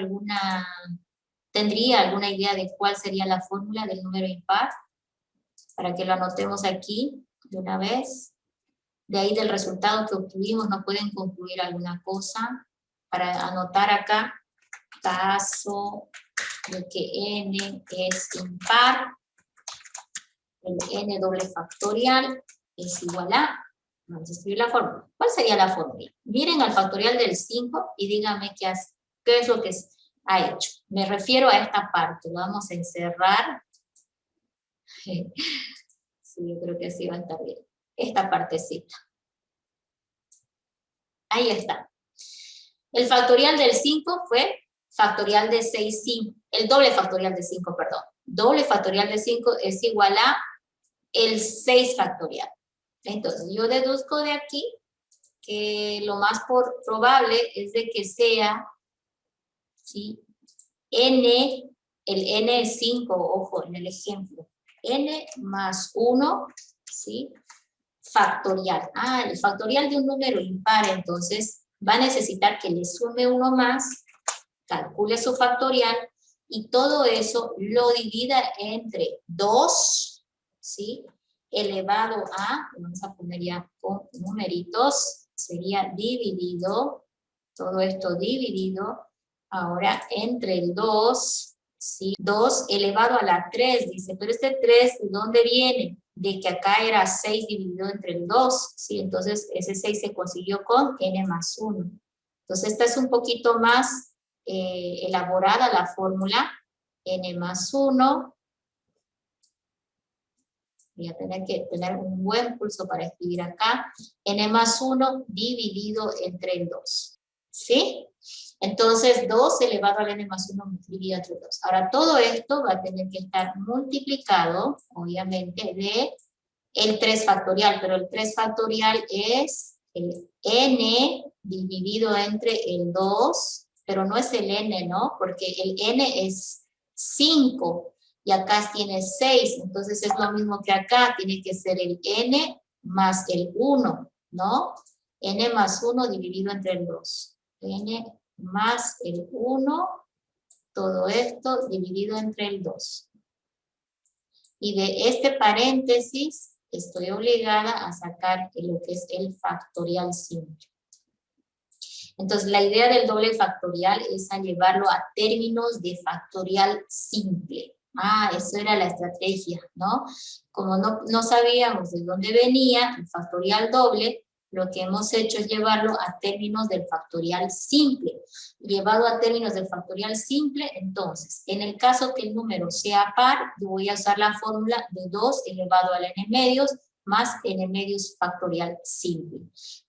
tendría alguna idea de cuál sería la fórmula del número impar? Para que lo anotemos aquí de una vez. De ahí del resultado que obtuvimos, ¿no pueden concluir alguna cosa? Para anotar acá, caso de que n es impar, el n doble factorial es igual a, vamos a escribir la fórmula. ¿Cuál sería la fórmula? Miren al factorial del 5 y díganme qué es lo que ha hecho. Me refiero a esta parte, lo vamos a encerrar. Sí, yo creo que así va a estar bien. Esta partecita. Ahí está. El factorial del 5 fue factorial de 6, 5. El doble factorial de 5, perdón. Doble factorial de 5 es igual a el 6 factorial. Entonces, yo deduzco de aquí que lo más probable es de que sea, ¿sí? N, el N es 5, ojo, en el ejemplo. N más 1, ¿sí? Factorial. El factorial de un número impar, entonces, va a necesitar que le sume uno más, calcule su factorial, y todo eso lo divida entre 2, ¿sí? Elevado a, vamos a poner ya con numeritos, sería dividido, todo esto dividido, ahora entre el 2, ¿sí? 2 elevado a la 3, dice, pero este 3, ¿de dónde viene? De que acá era 6 dividido entre el 2, ¿sí? Entonces ese 6 se consiguió con n más 1. Entonces esta es un poquito más elaborada la fórmula, n más 1. Voy a tener que tener un buen pulso para escribir acá, n más 1 dividido entre el 2, ¿sí? Entonces 2 elevado al n más 1 dividido entre 2. Ahora todo esto va a tener que estar multiplicado, obviamente, de el 3 factorial, pero el 3 factorial es el n dividido entre el 2, pero no es el n, ¿no? Porque el n es 5 y acá tiene 6, entonces es lo mismo que acá, tiene que ser el n más el 1, ¿no? N más 1 dividido entre el 2. N más el 1, todo esto dividido entre el 2. Y de este paréntesis estoy obligada a sacar lo que es el factorial simple. Entonces la idea del doble factorial es a llevarlo a términos de factorial simple. Eso era la estrategia, ¿no? Como no sabíamos de dónde venía el factorial doble, lo que hemos hecho es llevarlo a términos del factorial simple. Llevado a términos del factorial simple, entonces, en el caso que el número sea par, yo voy a usar la fórmula de 2 elevado al n medios más n medios factorial simple.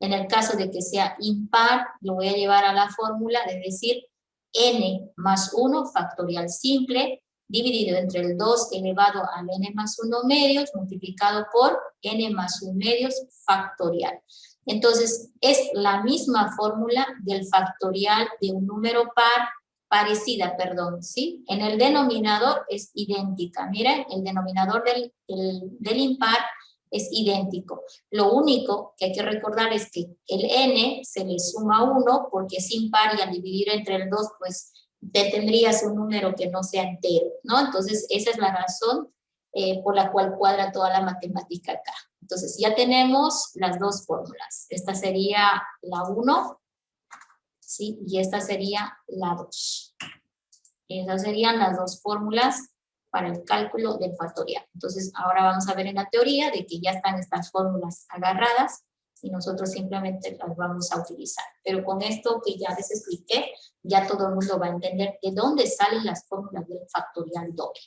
En el caso de que sea impar, lo voy a llevar a la fórmula de decir n más 1 factorial simple dividido entre el 2 elevado al n más 1 medios multiplicado por n más 1 medios factorial. Entonces, es la misma fórmula del factorial de un número parecida, ¿sí? En el denominador es idéntica. Miren, el denominador del impar es idéntico. Lo único que hay que recordar es que el n se le suma 1 porque es impar y al dividir entre el 2, pues te tendrías un número que no sea entero, ¿no? Entonces, esa es la razón por la cual cuadra toda la matemática acá. Entonces, ya tenemos las dos fórmulas. Esta sería la 1, ¿sí? Y esta sería la 2. Esas serían las dos fórmulas para el cálculo del factorial. Entonces, ahora vamos a ver en la teoría de que ya están estas fórmulas agarradas y nosotros simplemente las vamos a utilizar. Pero con esto que ya les expliqué, ya todo el mundo va a entender de dónde salen las fórmulas del factorial doble.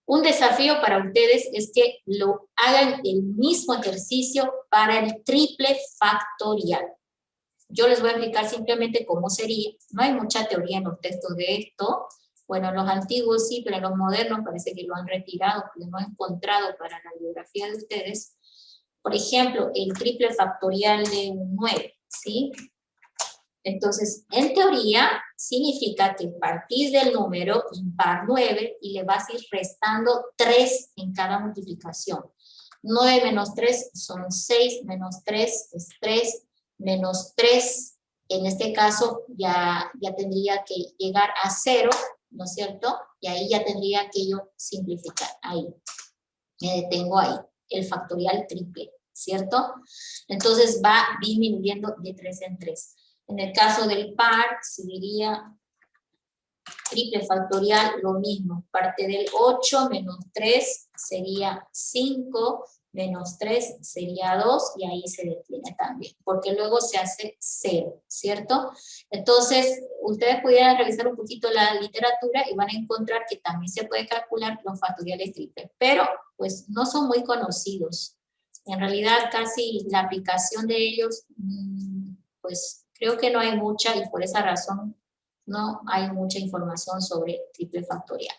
Un desafío para ustedes es que lo hagan el mismo ejercicio para el triple factorial. Yo les voy a explicar simplemente cómo sería. No hay mucha teoría en los textos de esto. Bueno, los antiguos sí, pero los modernos parece que lo han retirado porque no han encontrado para la biografía de ustedes. Por ejemplo, el triple factorial de un 9, ¿sí? Entonces, en teoría, significa que partís del número impar 9 y le vas a ir restando 3 en cada multiplicación. 9 menos 3 son 6, menos 3 es 3, menos 3, en este caso ya tendría que llegar a 0, ¿no es cierto? Y ahí ya tendría que yo simplificar, ahí, me detengo ahí, el factorial triple, ¿cierto? Entonces va disminuyendo de 3 en 3. En el caso del par, seguiría triple factorial, lo mismo, parte del 8 menos 3 sería 5, menos 3 sería 2, y ahí se detiene también, porque luego se hace 0, ¿cierto? Entonces, ustedes pudieran revisar un poquito la literatura y van a encontrar que también se puede calcular los factoriales triples, pero pues no son muy conocidos. En realidad, casi la aplicación de ellos, pues creo que no hay mucha, y por esa razón no hay mucha información sobre triple factorial.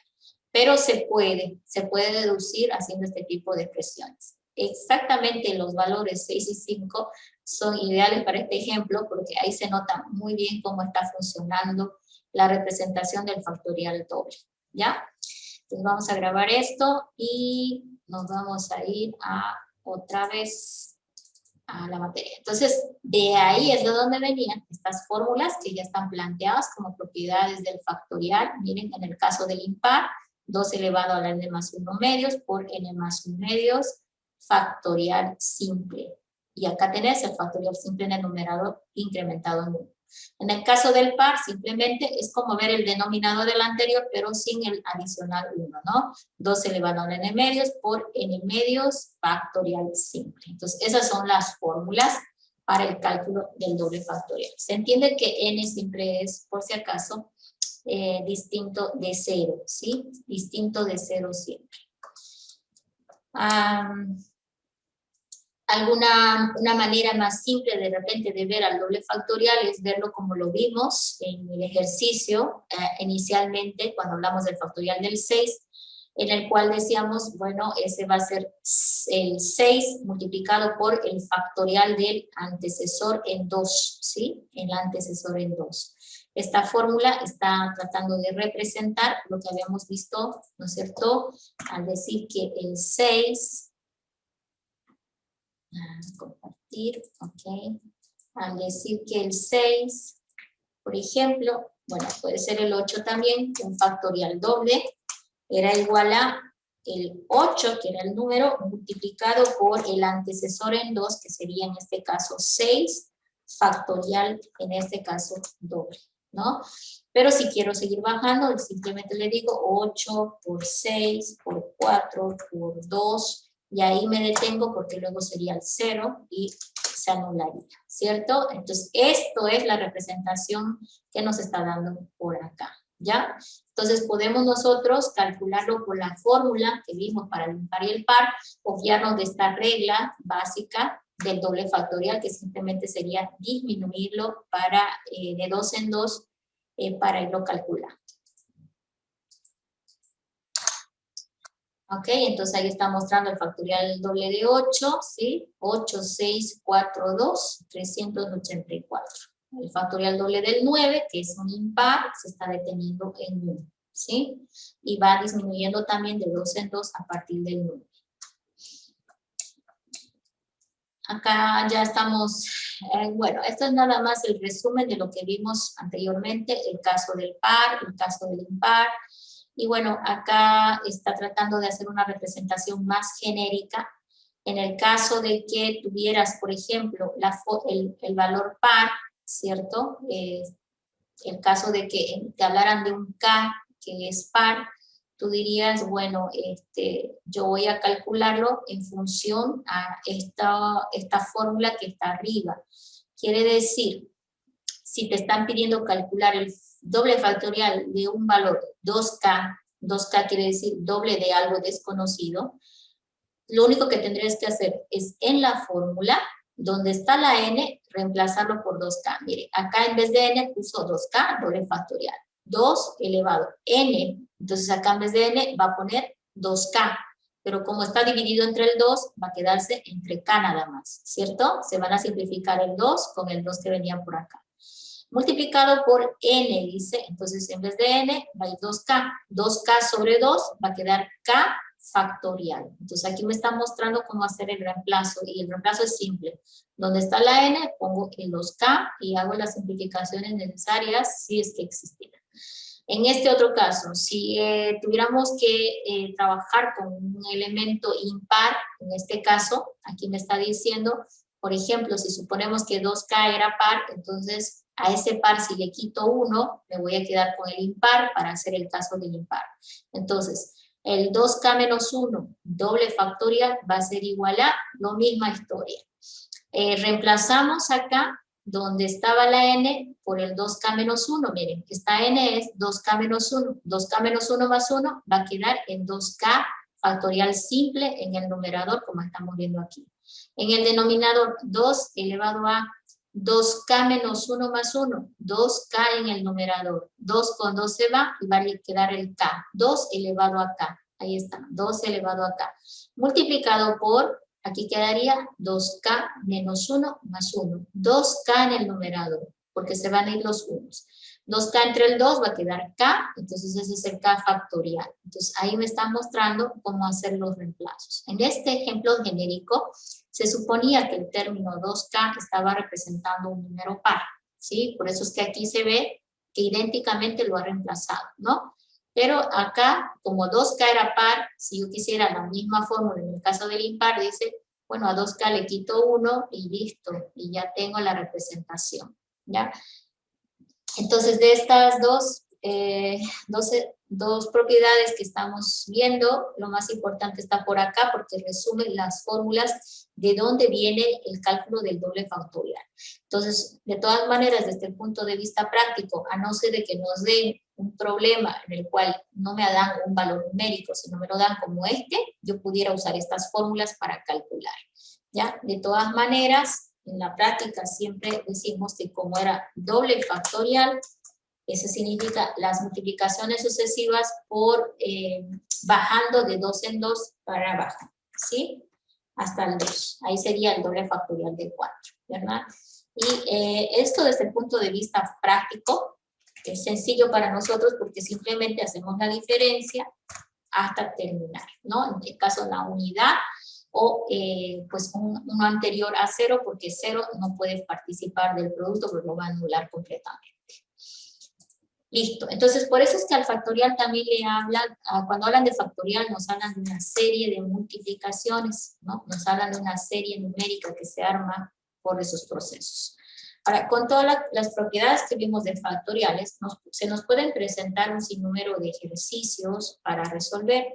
Pero se puede deducir haciendo este tipo de expresiones. Exactamente los valores 6 y 5 son ideales para este ejemplo porque ahí se nota muy bien cómo está funcionando la representación del factorial doble, ¿ya? Entonces vamos a grabar esto y nos vamos a ir a otra vez a la materia. Entonces, de ahí es de donde venían estas fórmulas que ya están planteadas como propiedades del factorial. Miren, en el caso del impar, 2 elevado a la n más 1 medios por n más 1 medios factorial simple. Y acá tenés el factorial simple en el numerador incrementado en 1. En el caso del par, simplemente es como ver el denominador del anterior, pero sin el adicional 1, ¿no? 2 elevado a n medios por n medios factorial simple. Entonces, esas son las fórmulas para el cálculo del doble factorial. Se entiende que n siempre es, por si acaso, distinto de 0, ¿sí? Distinto de 0 siempre. Una manera más simple de repente de ver al doble factorial es verlo como lo vimos en el ejercicio inicialmente cuando hablamos del factorial del 6, en el cual decíamos, bueno, ese va a ser el 6 multiplicado por el factorial del antecesor en 2, ¿sí? El antecesor en 2. Esta fórmula está tratando de representar lo que habíamos visto, ¿no es cierto? Al decir que el 6... compartir, ok. Al decir que el 6, por ejemplo, bueno, puede ser el 8 también, un factorial doble, era igual a el 8, que era el número, multiplicado por el antecesor en 2, que sería en este caso 6, factorial, en este caso doble, ¿no? Pero si quiero seguir bajando, simplemente le digo 8 por 6, por 4, por 2, y ahí me detengo porque luego sería el 0 y se anularía, ¿cierto? Entonces, esto es la representación que nos está dando por acá, ¿ya? Entonces, podemos nosotros calcularlo por la fórmula que vimos para el impar y el par, obviarnos de esta regla básica del doble factorial, que simplemente sería disminuirlo para, de 2 en 2 para irlo calculando. Ok, entonces ahí está mostrando el factorial doble de 8, ¿sí? 8, 6, 4, 2, 384. El factorial doble del 9, que es un impar, se está deteniendo en 1, ¿sí? Y va disminuyendo también de 2 en 2 a partir del 9. Acá ya estamos, bueno, esto es nada más el resumen de lo que vimos anteriormente, el caso del par, el caso del impar. Y bueno, acá está tratando de hacer una representación más genérica. En el caso de que tuvieras, por ejemplo, el valor par, ¿cierto? El caso de que te hablaran de un K que es par, tú dirías, bueno, yo voy a calcularlo en función a esta fórmula que está arriba. Quiere decir, si te están pidiendo calcular el doble factorial de un valor 2K, 2K quiere decir doble de algo desconocido, lo único que tendrías que hacer es en la fórmula, donde está la n, reemplazarlo por 2K. Mire, acá en vez de n puso 2K, doble factorial. 2 elevado n, entonces acá en vez de n va a poner 2K, pero como está dividido entre el 2, va a quedarse entre K nada más, ¿cierto? Se van a simplificar el 2 con el 2 que venía por acá. Multiplicado por n, dice, entonces en vez de n va a ir 2K. 2K sobre 2 va a quedar K factorial. Entonces aquí me está mostrando cómo hacer el reemplazo, y el reemplazo es simple. Donde está la n, pongo el 2K y hago las simplificaciones necesarias si es que existieran. En este otro caso, si tuviéramos que trabajar con un elemento impar, en este caso, aquí me está diciendo, por ejemplo, si suponemos que 2K era par, entonces a ese par si le quito 1, me voy a quedar con el impar para hacer el caso del impar. Entonces, el 2K menos 1, doble factorial, va a ser igual a la misma historia. Reemplazamos acá donde estaba la n por el 2K menos 1. Miren, esta n es 2K menos 1. 2K menos 1 más 1 va a quedar en 2K factorial simple en el numerador, como estamos viendo aquí. En el denominador, 2 elevado a 2K menos 1 más 1, 2K en el numerador, 2 con 2 se va y va a quedar el K, 2 elevado a K, ahí está, 2 elevado a K, multiplicado por, aquí quedaría 2K menos 1 más 1, 2K en el numerador, porque se van a ir los unos. 2K entre el 2 va a quedar K, entonces ese es el K factorial. Entonces ahí me están mostrando cómo hacer los reemplazos. En este ejemplo genérico, se suponía que el término 2K estaba representando un número par, ¿sí? Por eso es que aquí se ve que idénticamente lo ha reemplazado, ¿no? Pero acá, como 2K era par, si yo quisiera la misma fórmula en el caso del impar, dice, bueno, a 2K le quito 1 y listo, y ya tengo la representación, ¿ya? Entonces, de estas dos propiedades que estamos viendo, lo más importante está por acá porque resumen las fórmulas de dónde viene el cálculo del doble factorial. Entonces, de todas maneras, desde el punto de vista práctico, a no ser de que nos den un problema en el cual no me dan un valor numérico, sino me lo dan como yo pudiera usar estas fórmulas para calcular, ¿ya? De todas maneras, en la práctica siempre decimos que como era doble factorial, eso significa las multiplicaciones sucesivas por bajando de 2 en 2 para abajo, ¿sí? Hasta el 2. Ahí sería el doble factorial de 4, ¿verdad? Y esto desde el punto de vista práctico es sencillo para nosotros porque simplemente hacemos la diferencia hasta terminar, ¿no? En este caso la unidad o pues uno anterior a 0 porque 0 no puede participar del producto porque lo va a anular completamente. Listo, entonces por eso es que al factorial también le hablan, cuando hablan de factorial nos hablan de una serie de multiplicaciones, ¿no? Nos hablan de una serie numérica que se arma por esos procesos. Ahora, con todas las propiedades que vimos de factoriales, se nos pueden presentar un sinnúmero de ejercicios para resolver.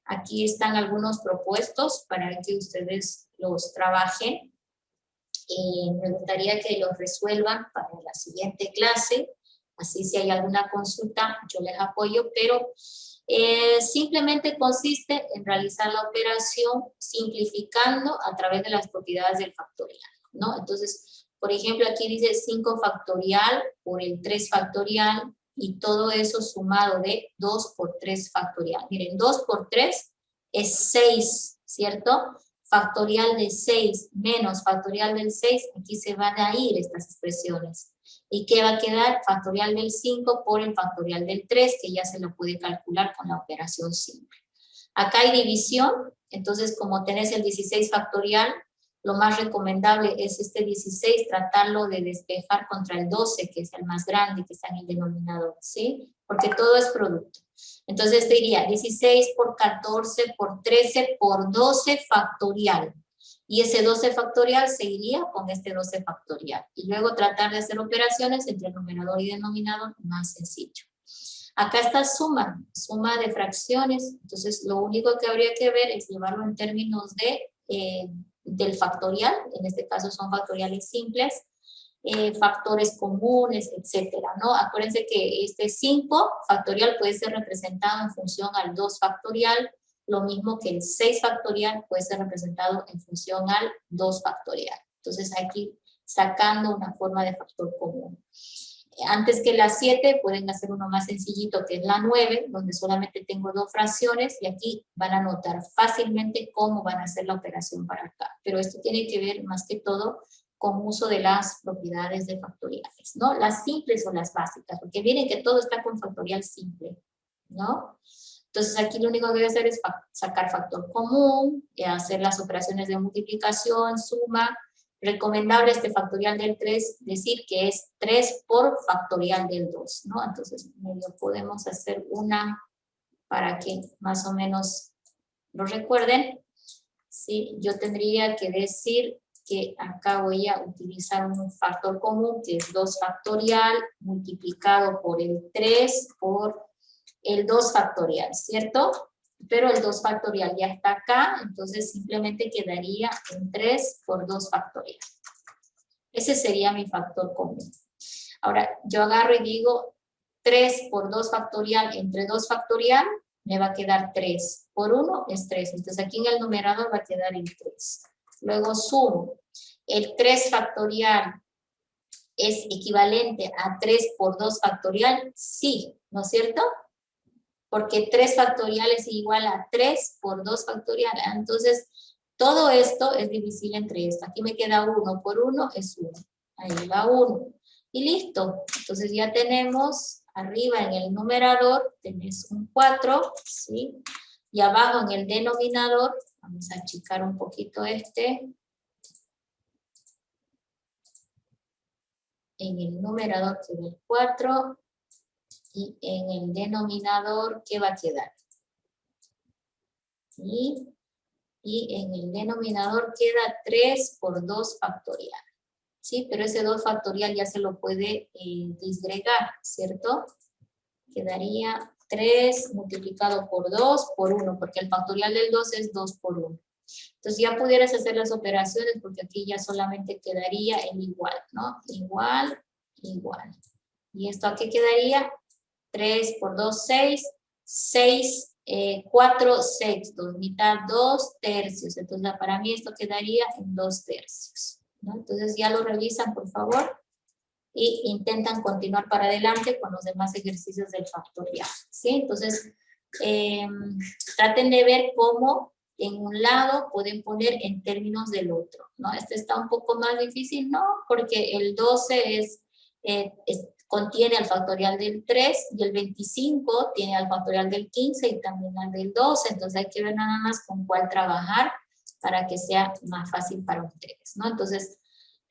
Aquí están algunos propuestos para que ustedes los trabajen. Me gustaría que los resuelvan para la siguiente clase. Así si hay alguna consulta, yo les apoyo, pero simplemente consiste en realizar la operación simplificando a través de las propiedades del factorial, ¿no? Entonces, por ejemplo, aquí dice 5 factorial por el 3 factorial y todo eso sumado de 2 por 3 factorial. Miren, 2 por 3 es 6, ¿cierto? Factorial de 6 menos factorial del 6, aquí se van a ir estas expresiones. ¿Y qué va a quedar? Factorial del 5 por el factorial del 3, que ya se lo puede calcular con la operación simple. Acá hay división, entonces como tenés el 16 factorial, lo más recomendable es este 16, tratarlo de despejar contra el 12, que es el más grande, que está en el denominador, ¿sí? Porque todo es producto. Entonces te diría 16 por 14 por 13 por 12 factorial. Y ese 12 factorial se iría con este 12 factorial. Y luego tratar de hacer operaciones entre numerador y denominador más sencillo. Acá está suma de fracciones. Entonces lo único que habría que ver es llevarlo en términos del factorial. En este caso son factoriales simples. Factores comunes, etcétera, ¿no? Acuérdense que este 5 factorial puede ser representado en función al 2 factorial, lo mismo que el 6 factorial puede ser representado en función al 2 factorial. Entonces aquí sacando una forma de factor común. Antes que la 7 pueden hacer uno más sencillito que es la 9, donde solamente tengo 2 fracciones y aquí van a notar fácilmente cómo van a hacer la operación para acá. Pero esto tiene que ver más que todo con uso de las propiedades de factoriales, ¿no? Las simples o las básicas, porque miren que todo está con factorial simple, ¿no? Entonces aquí lo único que debe hacer es sacar factor común, hacer las operaciones de multiplicación, suma. Recomendable este factorial del 3, decir que es 3 por factorial del 2, ¿no? Entonces medio podemos hacer una para que más o menos lo recuerden. Sí, yo tendría que decir que acá voy a utilizar un factor común que es 2 factorial multiplicado por el 3 por el 2 factorial, ¿cierto? Pero el 2 factorial ya está acá, entonces simplemente quedaría en 3 por 2 factorial. Ese sería mi factor común. Ahora, yo agarro y digo 3 por 2 factorial entre 2 factorial, me va a quedar 3. Por 1 es 3, entonces aquí en el numerador va a quedar el 3. Luego sumo. El 3 factorial es equivalente a 3 por 2 factorial, sí, ¿no es cierto? Porque 3 factorial es igual a 3 por 2 factorial. Entonces, todo esto es divisible entre esto. Aquí me queda 1 por 1 es 1. Ahí va 1. Y listo. Entonces ya tenemos arriba en el numerador, tenés un 4, ¿sí? Y abajo en el denominador, vamos a achicar un poquito este. En el numerador queda el 4. Y en el denominador, ¿qué va a quedar? ¿Sí? Y en el denominador queda 3 por 2 factorial. ¿Sí? Pero ese 2 factorial ya se lo puede disgregar, ¿cierto? Quedaría 3 multiplicado por 2 por 1, porque el factorial del 2 es 2 por 1. Entonces ya pudieras hacer las operaciones, porque aquí ya solamente quedaría el igual, ¿no? Igual, igual. ¿Y esto a qué quedaría? 3 por 2, 6. 6, 4 sextos. Mitad, 2 tercios. Entonces para mí esto quedaría en 2 tercios, ¿no? Entonces ya lo revisan, por favor. Y intentan continuar para adelante con los demás ejercicios del factorial, ¿sí? Entonces, traten de ver cómo en un lado pueden poner en términos del otro, ¿no? Este está un poco más difícil, ¿no? Porque el 12 contiene al factorial del 3 y el 25 tiene al factorial del 15 y también al del 12, entonces hay que ver nada más con cuál trabajar para que sea más fácil para ustedes, ¿no? Entonces,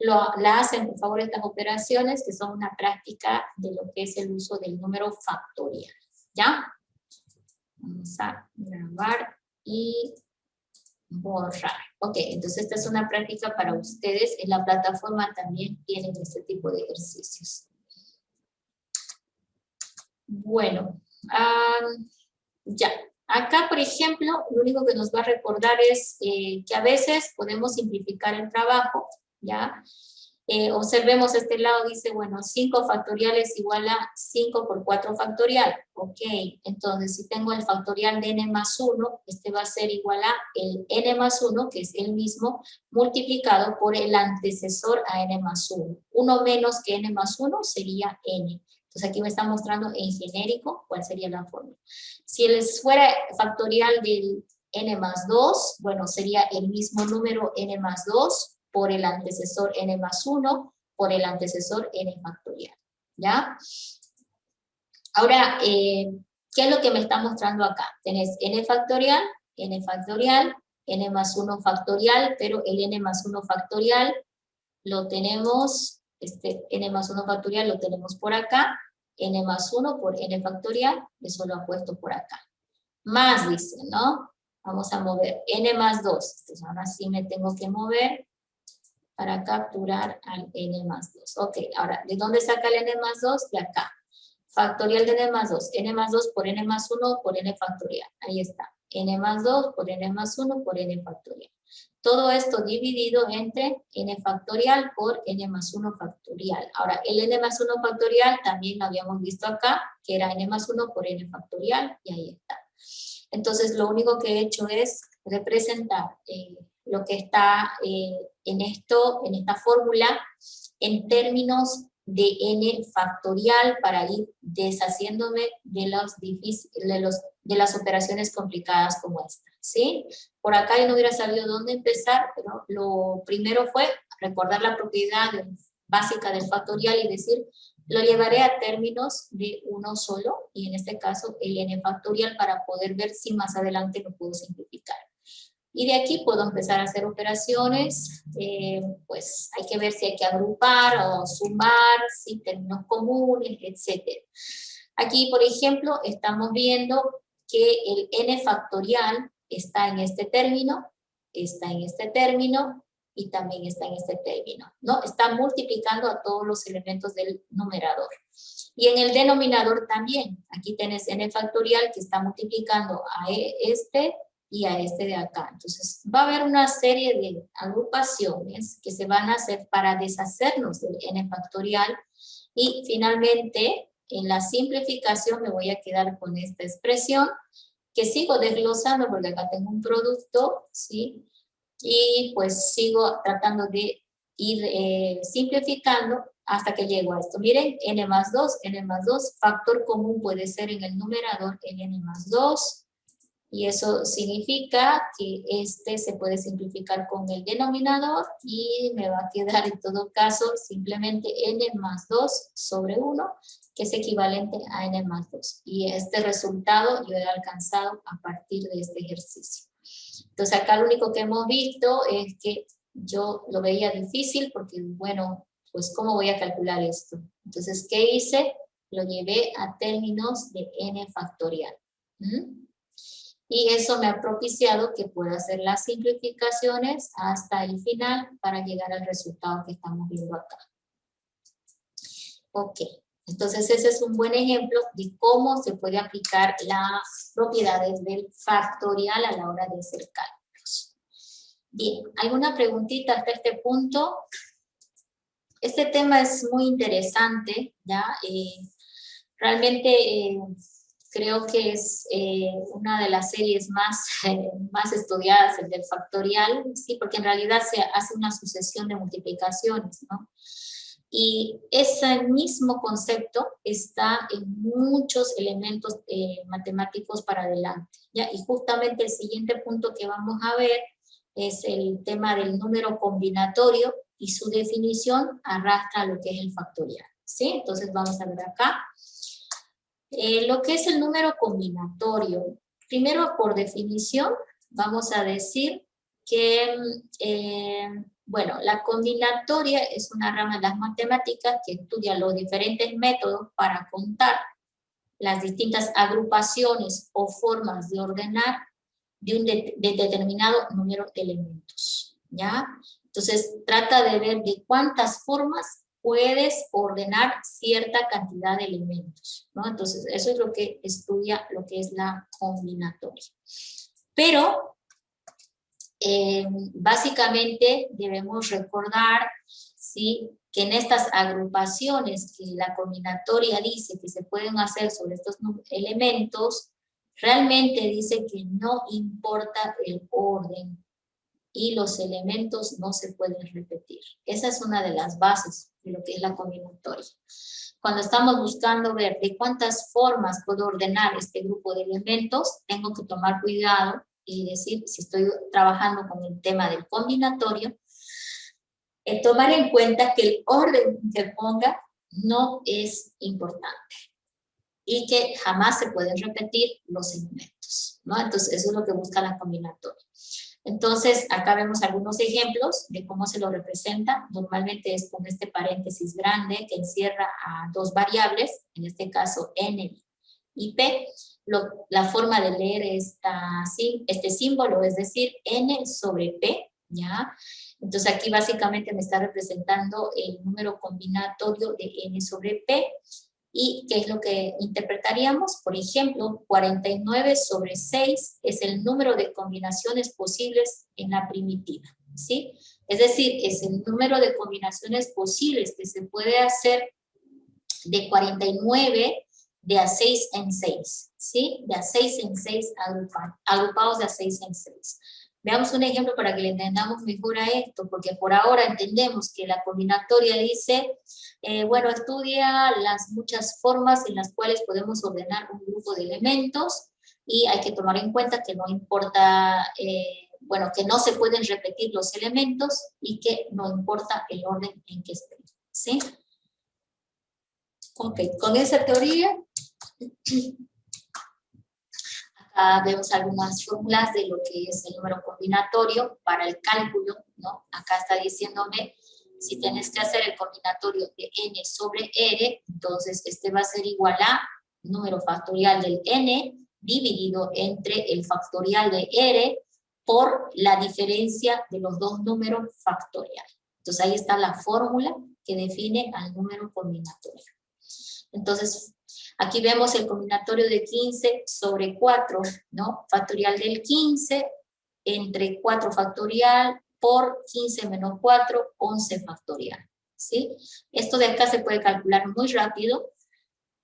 la hacen, por favor, estas operaciones que son una práctica de lo que es el uso del número factorial, ¿ya? Vamos a grabar y borrar. Ok, entonces esta es una práctica para ustedes. En la plataforma también tienen este tipo de ejercicios. Bueno, ya. Acá, por ejemplo, lo único que nos va a recordar es que a veces podemos simplificar el trabajo, ¿ya? Observemos este lado, dice, bueno, 5 factorial es igual a 5 por 4 factorial. Ok, entonces si tengo el factorial de n más 1, este va a ser igual a el n más 1, que es el mismo, multiplicado por el antecesor a n más 1. 1 menos que n más 1 sería n. Entonces aquí me está mostrando en genérico cuál sería la fórmula. Si fuera factorial del n más 2, bueno, sería el mismo número n más 2 por el antecesor n más 1 por el antecesor n factorial, ¿ya? Ahora, ¿qué es lo que me está mostrando acá? Tenés n factorial, n más 1 factorial, pero el n más 1 factorial lo tenemos, n más 1 factorial lo tenemos por acá, n más 1 por n factorial, eso lo ha puesto por acá. Más dice, ¿no? Vamos a mover n más 2, entonces ahora sí me tengo que mover para capturar al n más 2. Ok, ahora, ¿de dónde saca el n más 2? De acá. Factorial de n más 2, n más 2 por n más 1 por n factorial, ahí está. N más 2 por n más 1 por n factorial. Todo esto dividido entre n factorial por n más 1 factorial. Ahora, el n más 1 factorial también lo habíamos visto acá, que era n más 1 por n factorial, y ahí está. Entonces, lo único que he hecho es representar lo que está en esta fórmula en términos de n factorial para ir deshaciéndome de las operaciones complicadas como esta, ¿sí? Por acá yo no hubiera sabido dónde empezar, pero lo primero fue recordar la propiedad básica del factorial y decir, lo llevaré a términos de uno solo, y en este caso el n factorial, para poder ver si más adelante lo puedo simplificar. Y de aquí puedo empezar a hacer operaciones, pues hay que ver si hay que agrupar o sumar, si términos comunes, etc. Aquí, por ejemplo, estamos viendo que el n factorial está en este término, está en este término, y también está en este término, ¿no? Está multiplicando a todos los elementos del numerador. Y en el denominador también, aquí tenés n factorial que está multiplicando a este y a este de acá. Entonces, va a haber una serie de agrupaciones que se van a hacer para deshacernos del n factorial, y finalmente, en la simplificación me voy a quedar con esta expresión, que sigo desglosando porque acá tengo un producto, ¿sí? Y pues sigo tratando de ir simplificando hasta que llego a esto. Miren, n más 2, factor común puede ser en el numerador n más 2, y eso significa que este se puede simplificar con el denominador, y me va a quedar en todo caso simplemente n más 2 sobre 1, que es equivalente a n más 2. Y este resultado yo he alcanzado a partir de este ejercicio. Entonces acá lo único que hemos visto es que yo lo veía difícil porque, bueno, pues ¿cómo voy a calcular esto? Entonces, ¿qué hice? Lo llevé a términos de n factorial. Y eso me ha propiciado que pueda hacer las simplificaciones hasta el final para llegar al resultado que estamos viendo acá. Ok, entonces ese es un buen ejemplo de cómo se puede aplicar las propiedades del factorial a la hora de hacer cálculos. Bien, ¿alguna preguntita hasta este punto? Este tema es muy interesante, ¿ya? Realmente creo que es una de las series más estudiadas, el del factorial, sí, porque en realidad se hace una sucesión de multiplicaciones, ¿no? Y ese mismo concepto está en muchos elementos matemáticos para adelante, ¿ya? Y justamente el siguiente punto que vamos a ver es el tema del número combinatorio, y su definición arrastra a lo que es el factorial, ¿sí? Entonces vamos a ver acá. Lo que es el número combinatorio, primero por definición vamos a decir que, bueno, la combinatoria es una rama de las matemáticas que estudia los diferentes métodos para contar las distintas agrupaciones o formas de ordenar de un determinado número de elementos, ¿ya? Entonces trata de ver de cuántas formas puedes ordenar cierta cantidad de elementos, ¿no? Entonces, eso es lo que estudia lo que es la combinatoria. Pero, básicamente, debemos recordar, ¿sí?, que en estas agrupaciones que la combinatoria dice que se pueden hacer sobre estos elementos, realmente dice que no importa el orden, y los elementos no se pueden repetir. Esa es una de las bases de lo que es la combinatoria. Cuando estamos buscando ver de cuántas formas puedo ordenar este grupo de elementos, tengo que tomar cuidado y decir, si estoy trabajando con el tema del combinatorio, tomar en cuenta que el orden que ponga no es importante y que jamás se pueden repetir los elementos, ¿no? Entonces, eso es lo que busca la combinatoria. Entonces, acá vemos algunos ejemplos de cómo se lo representa. Normalmente es con este paréntesis grande que encierra a dos variables, en este caso n y p. La forma de leer este símbolo, es decir, n sobre p, ¿ya? Entonces aquí básicamente me está representando el número combinatorio de n sobre p. ¿Y qué es lo que interpretaríamos? Por ejemplo, 49 sobre 6 es el número de combinaciones posibles en la primitiva, ¿sí? Es decir, es el número de combinaciones posibles que se puede hacer de 49 de a 6 en 6, ¿sí? De a 6 en 6 agrupados de a 6 en 6. Veamos un ejemplo para que le entendamos mejor a esto, porque por ahora entendemos que la combinatoria dice, bueno, estudia las muchas formas en las cuales podemos ordenar un grupo de elementos y hay que tomar en cuenta que no importa, bueno, que no se pueden repetir los elementos y que no importa el orden en que estén, ¿sí? Ok, con esa teoría, acá vemos algunas fórmulas de lo que es el número combinatorio para el cálculo, ¿no? Acá está diciéndome, si tienes que hacer el combinatorio de n sobre r, entonces este va a ser igual a número factorial del n dividido entre el factorial de r por la diferencia de los dos números factoriales. Entonces ahí está la fórmula que define al número combinatorio. Entonces, aquí vemos el combinatorio de 15 sobre 4, ¿no? Factorial del 15 entre 4 factorial por 15 menos 4, 11 factorial, ¿sí? Esto de acá se puede calcular muy rápido,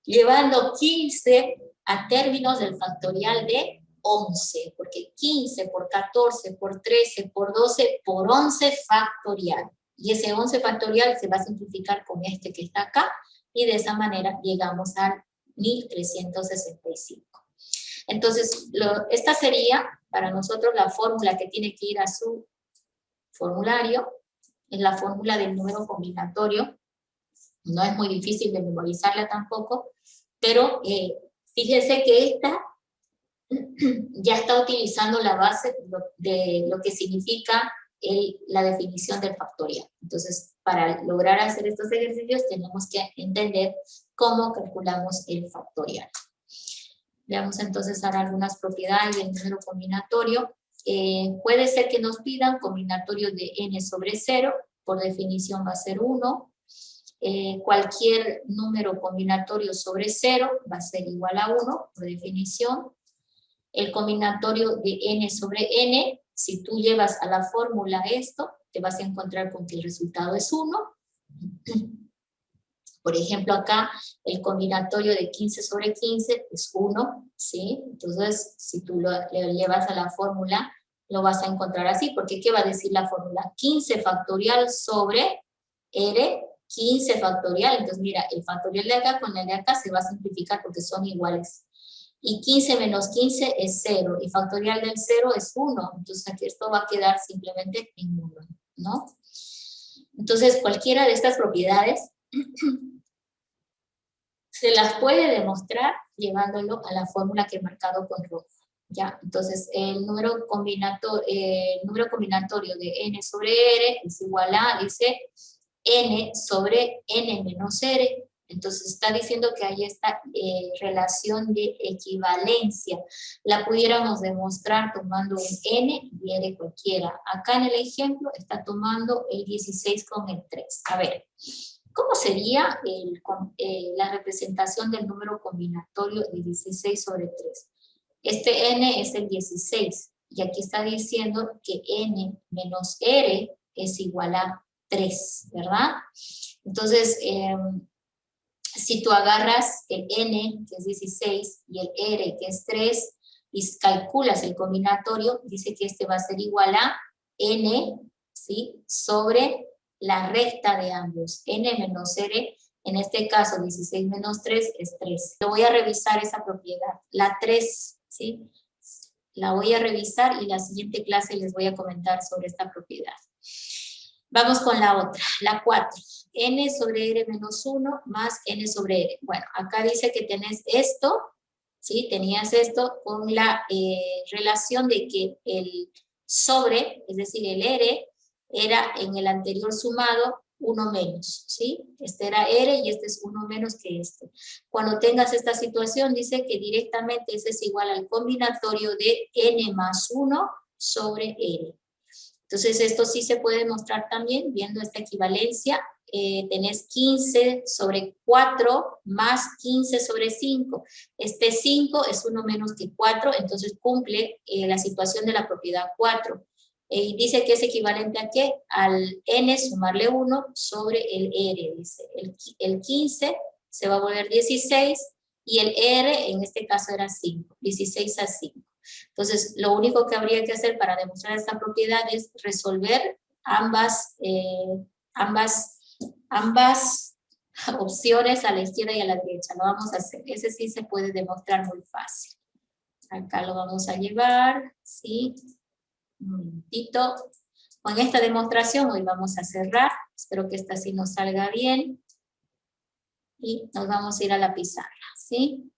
llevando 15 a términos del factorial de 11, porque 15 por 14 por 13 por 12 por 11 factorial. Y ese 11 factorial se va a simplificar con este que está acá, y de esa manera llegamos al 1365. Entonces, esta sería para nosotros la fórmula que tiene que ir a su formulario, es la fórmula del número combinatorio. No es muy difícil de memorizarla tampoco, pero fíjense que esta ya está utilizando la base de lo que significa la definición del factorial. Entonces, para lograr hacer estos ejercicios tenemos que entender cómo calculamos el factorial. Veamos entonces ahora algunas propiedades del número combinatorio. Puede ser que nos pidan combinatorio de n sobre 0, por definición va a ser 1. Cualquier número combinatorio sobre 0 va a ser igual a 1, por definición. El combinatorio de n sobre n, si tú llevas a la fórmula esto, te vas a encontrar con que el resultado es 1. Por ejemplo, acá el combinatorio de 15 sobre 15 es 1, ¿sí? Entonces, si tú lo llevas a la fórmula, lo vas a encontrar así, porque ¿qué va a decir la fórmula? 15 factorial sobre r, 15 factorial. Entonces, mira, el factorial de acá con el de acá se va a simplificar porque son iguales. Y 15 menos 15 es 0, y factorial del 0 es 1. Entonces, aquí esto va a quedar simplemente en 1, ¿no? Entonces, cualquiera de estas propiedades se las puede demostrar llevándolo a la fórmula que he marcado con rojo, ¿ya? Entonces, el número combinatorio de n sobre r es igual a, dice, n sobre n menos r. Entonces, está diciendo que hay esta relación de equivalencia. La pudiéramos demostrar tomando un n y r cualquiera. Acá en el ejemplo está tomando el 16 con el 3. A ver, ¿cómo sería la representación del número combinatorio de 16 sobre 3? Este n es el 16, y aquí está diciendo que n menos r es igual a 3, ¿verdad? Entonces, si tú agarras el n, que es 16, y el r, que es 3, y calculas el combinatorio, dice que este va a ser igual a n, ¿sí?, sobre la recta de ambos, n menos r, en este caso 16 menos 3 es 3. Lo voy a revisar esa propiedad, la 3, ¿sí? La voy a revisar y la siguiente clase les voy a comentar sobre esta propiedad. Vamos con la otra, la 4. N sobre R menos 1 más N sobre R. Bueno, acá dice que tenés esto, ¿sí? Tenías esto con la relación de que el sobre, es decir, el R, era en el anterior sumado 1 menos, ¿sí? Este era R y este es 1 menos que este. Cuando tengas esta situación, dice que directamente ese es igual al combinatorio de N más 1 sobre R. Entonces, esto sí se puede mostrar también viendo esta equivalencia. Tenés 15 sobre 4 más 15 sobre 5. Este 5 es 1 menos que 4, entonces cumple la situación de la propiedad 4. Y dice que es equivalente a ¿qué? Al n sumarle 1 sobre el r. Dice, el 15 se va a volver 16 y el r en este caso era 5, 16 a 5. Entonces, lo único que habría que hacer para demostrar esta propiedad es resolver ambas opciones a la izquierda y a la derecha. Lo vamos a hacer. Ese sí se puede demostrar muy fácil. Acá lo vamos a llevar, ¿sí? Un minutito. Con esta demostración hoy vamos a cerrar. Espero que esta sí nos salga bien. Y nos vamos a ir a la pizarra, ¿sí?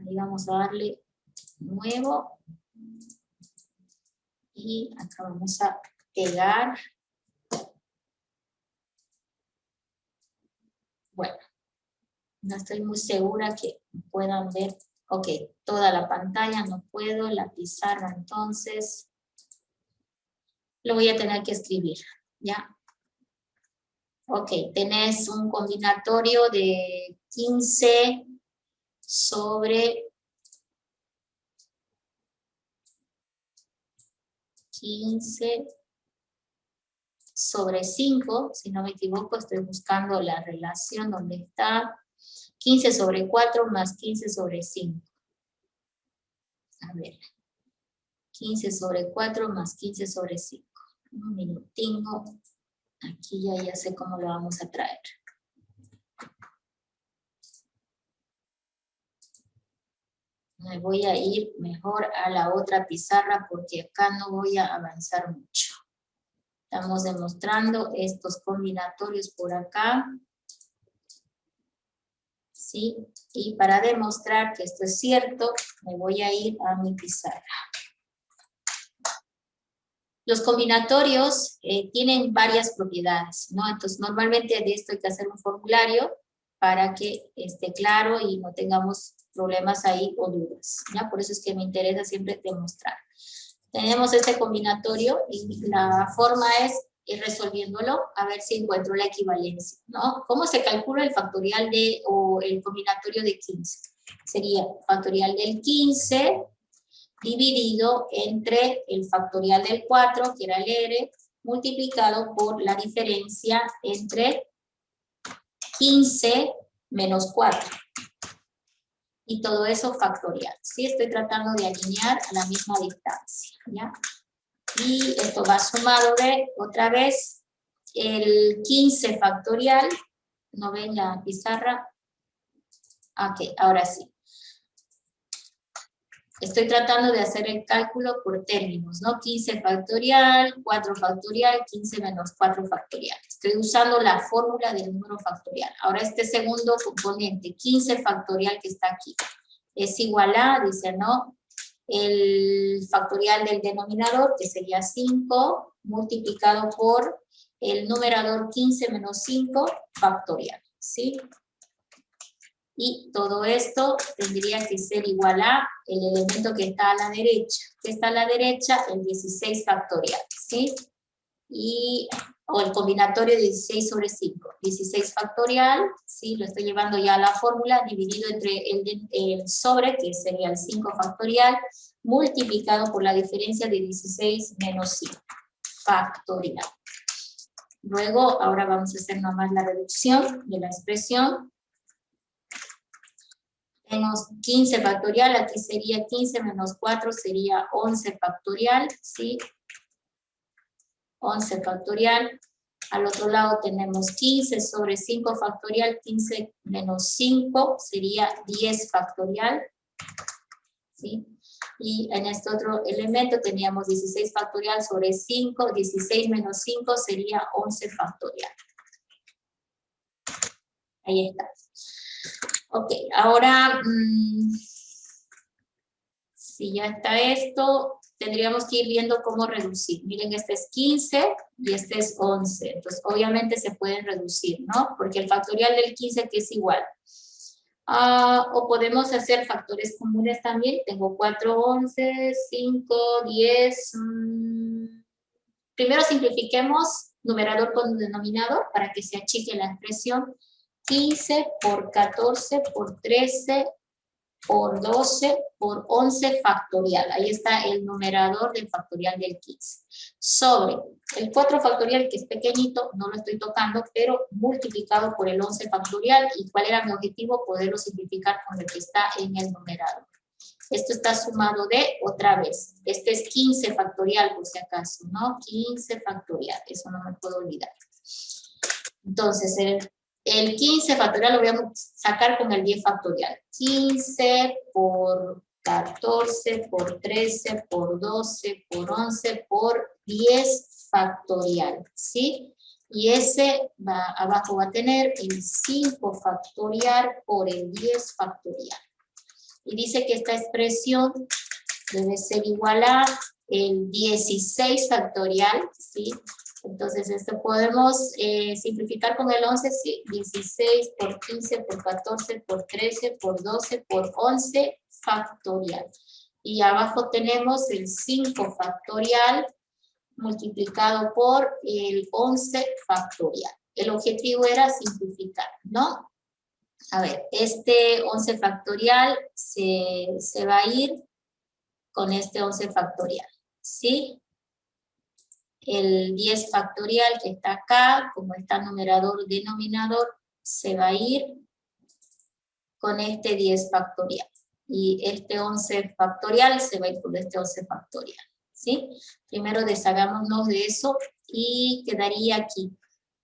Ahí vamos a darle nuevo. Y acá vamos a pegar. Bueno, no estoy muy segura que puedan ver. Ok, toda la pantalla no puedo, la pizarra entonces. Lo voy a tener que escribir, ¿ya? Ok, tenés un combinatorio de 15 sobre 15 sobre 5, si no me equivoco, estoy buscando la relación donde está. 15 sobre 4 más 15 sobre 5. A ver. 15 sobre 4 más 15 sobre 5. Un minutinho. Aquí ya sé cómo lo vamos a traer. Me voy a ir mejor a la otra pizarra porque acá no voy a avanzar mucho. Estamos demostrando estos combinatorios por acá. ¿Sí? Y para demostrar que esto es cierto, me voy a ir a mi pizarra. Los combinatorios tienen varias propiedades, ¿no? Entonces, normalmente de esto hay que hacer un formulario para que esté claro y no tengamos problemas ahí o dudas, ¿ya? Por eso es que me interesa siempre demostrar. Tenemos este combinatorio y la forma es ir resolviéndolo a ver si encuentro la equivalencia, ¿no? ¿Cómo se calcula el factorial o el combinatorio de 15? Sería factorial del 15 dividido entre el factorial del 4, que era el r, multiplicado por la diferencia entre 15 menos 4. Y todo eso factorial. ¿Sí? Estoy tratando de alinear a la misma distancia, ¿ya? Y esto va sumado de, otra vez, el 15 factorial. ¿No ven la pizarra? Ok, ahora sí. Estoy tratando de hacer el cálculo por términos, ¿no? 15 factorial, 4 factorial, 15 menos 4 factorial. Estoy usando la fórmula del número factorial. Ahora este segundo componente, 15 factorial que está aquí, es igual a, dice, ¿no? El factorial del denominador, que sería 5, multiplicado por el numerador 15 menos 5 factorial, ¿sí? Y todo esto tendría que ser igual a el elemento que está a la derecha. ¿Qué está a la derecha? El 16 factorial, ¿sí? O el combinatorio de 16 sobre 5. 16 factorial, ¿sí? Lo estoy llevando ya a la fórmula, dividido entre el sobre, que sería el 5 factorial, multiplicado por la diferencia de 16 menos 5 factorial. Luego, ahora vamos a hacer nomás la reducción de la expresión. Tenemos 15 factorial, aquí sería 15 menos 4, sería 11 factorial, ¿sí? 11 factorial. Al otro lado tenemos 15 sobre 5 factorial, 15 menos 5 sería 10 factorial. ¿sí? Y en este otro elemento teníamos 16 factorial sobre 5, 16 menos 5 sería 11 factorial. Ahí está. Ok, ahora, si ya está esto, tendríamos que ir viendo cómo reducir. Miren, este es 15 y este es 11. Entonces, obviamente se pueden reducir, ¿no? Porque el factorial del 15 que es igual. O podemos hacer factores comunes también. Tengo 4, 11, 5, 10. Primero simplifiquemos numerador con denominador para que se achique la expresión. 15 por 14 por 13 por 12 por 11 factorial. Ahí está el numerador del factorial del 15. Sobre el 4 factorial, que es pequeñito, no lo estoy tocando, pero multiplicado por el 11 factorial. ¿Y cuál era mi objetivo? Poderlo simplificar con el que está en el numerador. Esto está sumado de, otra vez, este es 15 factorial por si acaso, ¿no? 15 factorial, eso no me puedo olvidar. Entonces, el 15 factorial lo voy a sacar con el 10 factorial. 15 por 14 por 13 por 12 por 11 por 10 factorial, ¿sí? Y ese abajo va a tener el 5 factorial por el 10 factorial. Y dice que esta expresión debe ser igual a el 16 factorial, ¿sí? Entonces, esto podemos simplificar con el 11, ¿sí? 16 por 15 por 14 por 13 por 12 por 11 factorial. Y abajo tenemos el 5 factorial multiplicado por el 11 factorial. El objetivo era simplificar, ¿no? A ver, este 11 factorial se va a ir con este 11 factorial, ¿sí? El 10 factorial que está acá, como está numerador, denominador, se va a ir con este 10 factorial. Y este 11 factorial se va a ir con este 11 factorial, ¿sí? Primero deshagámonos de eso y quedaría aquí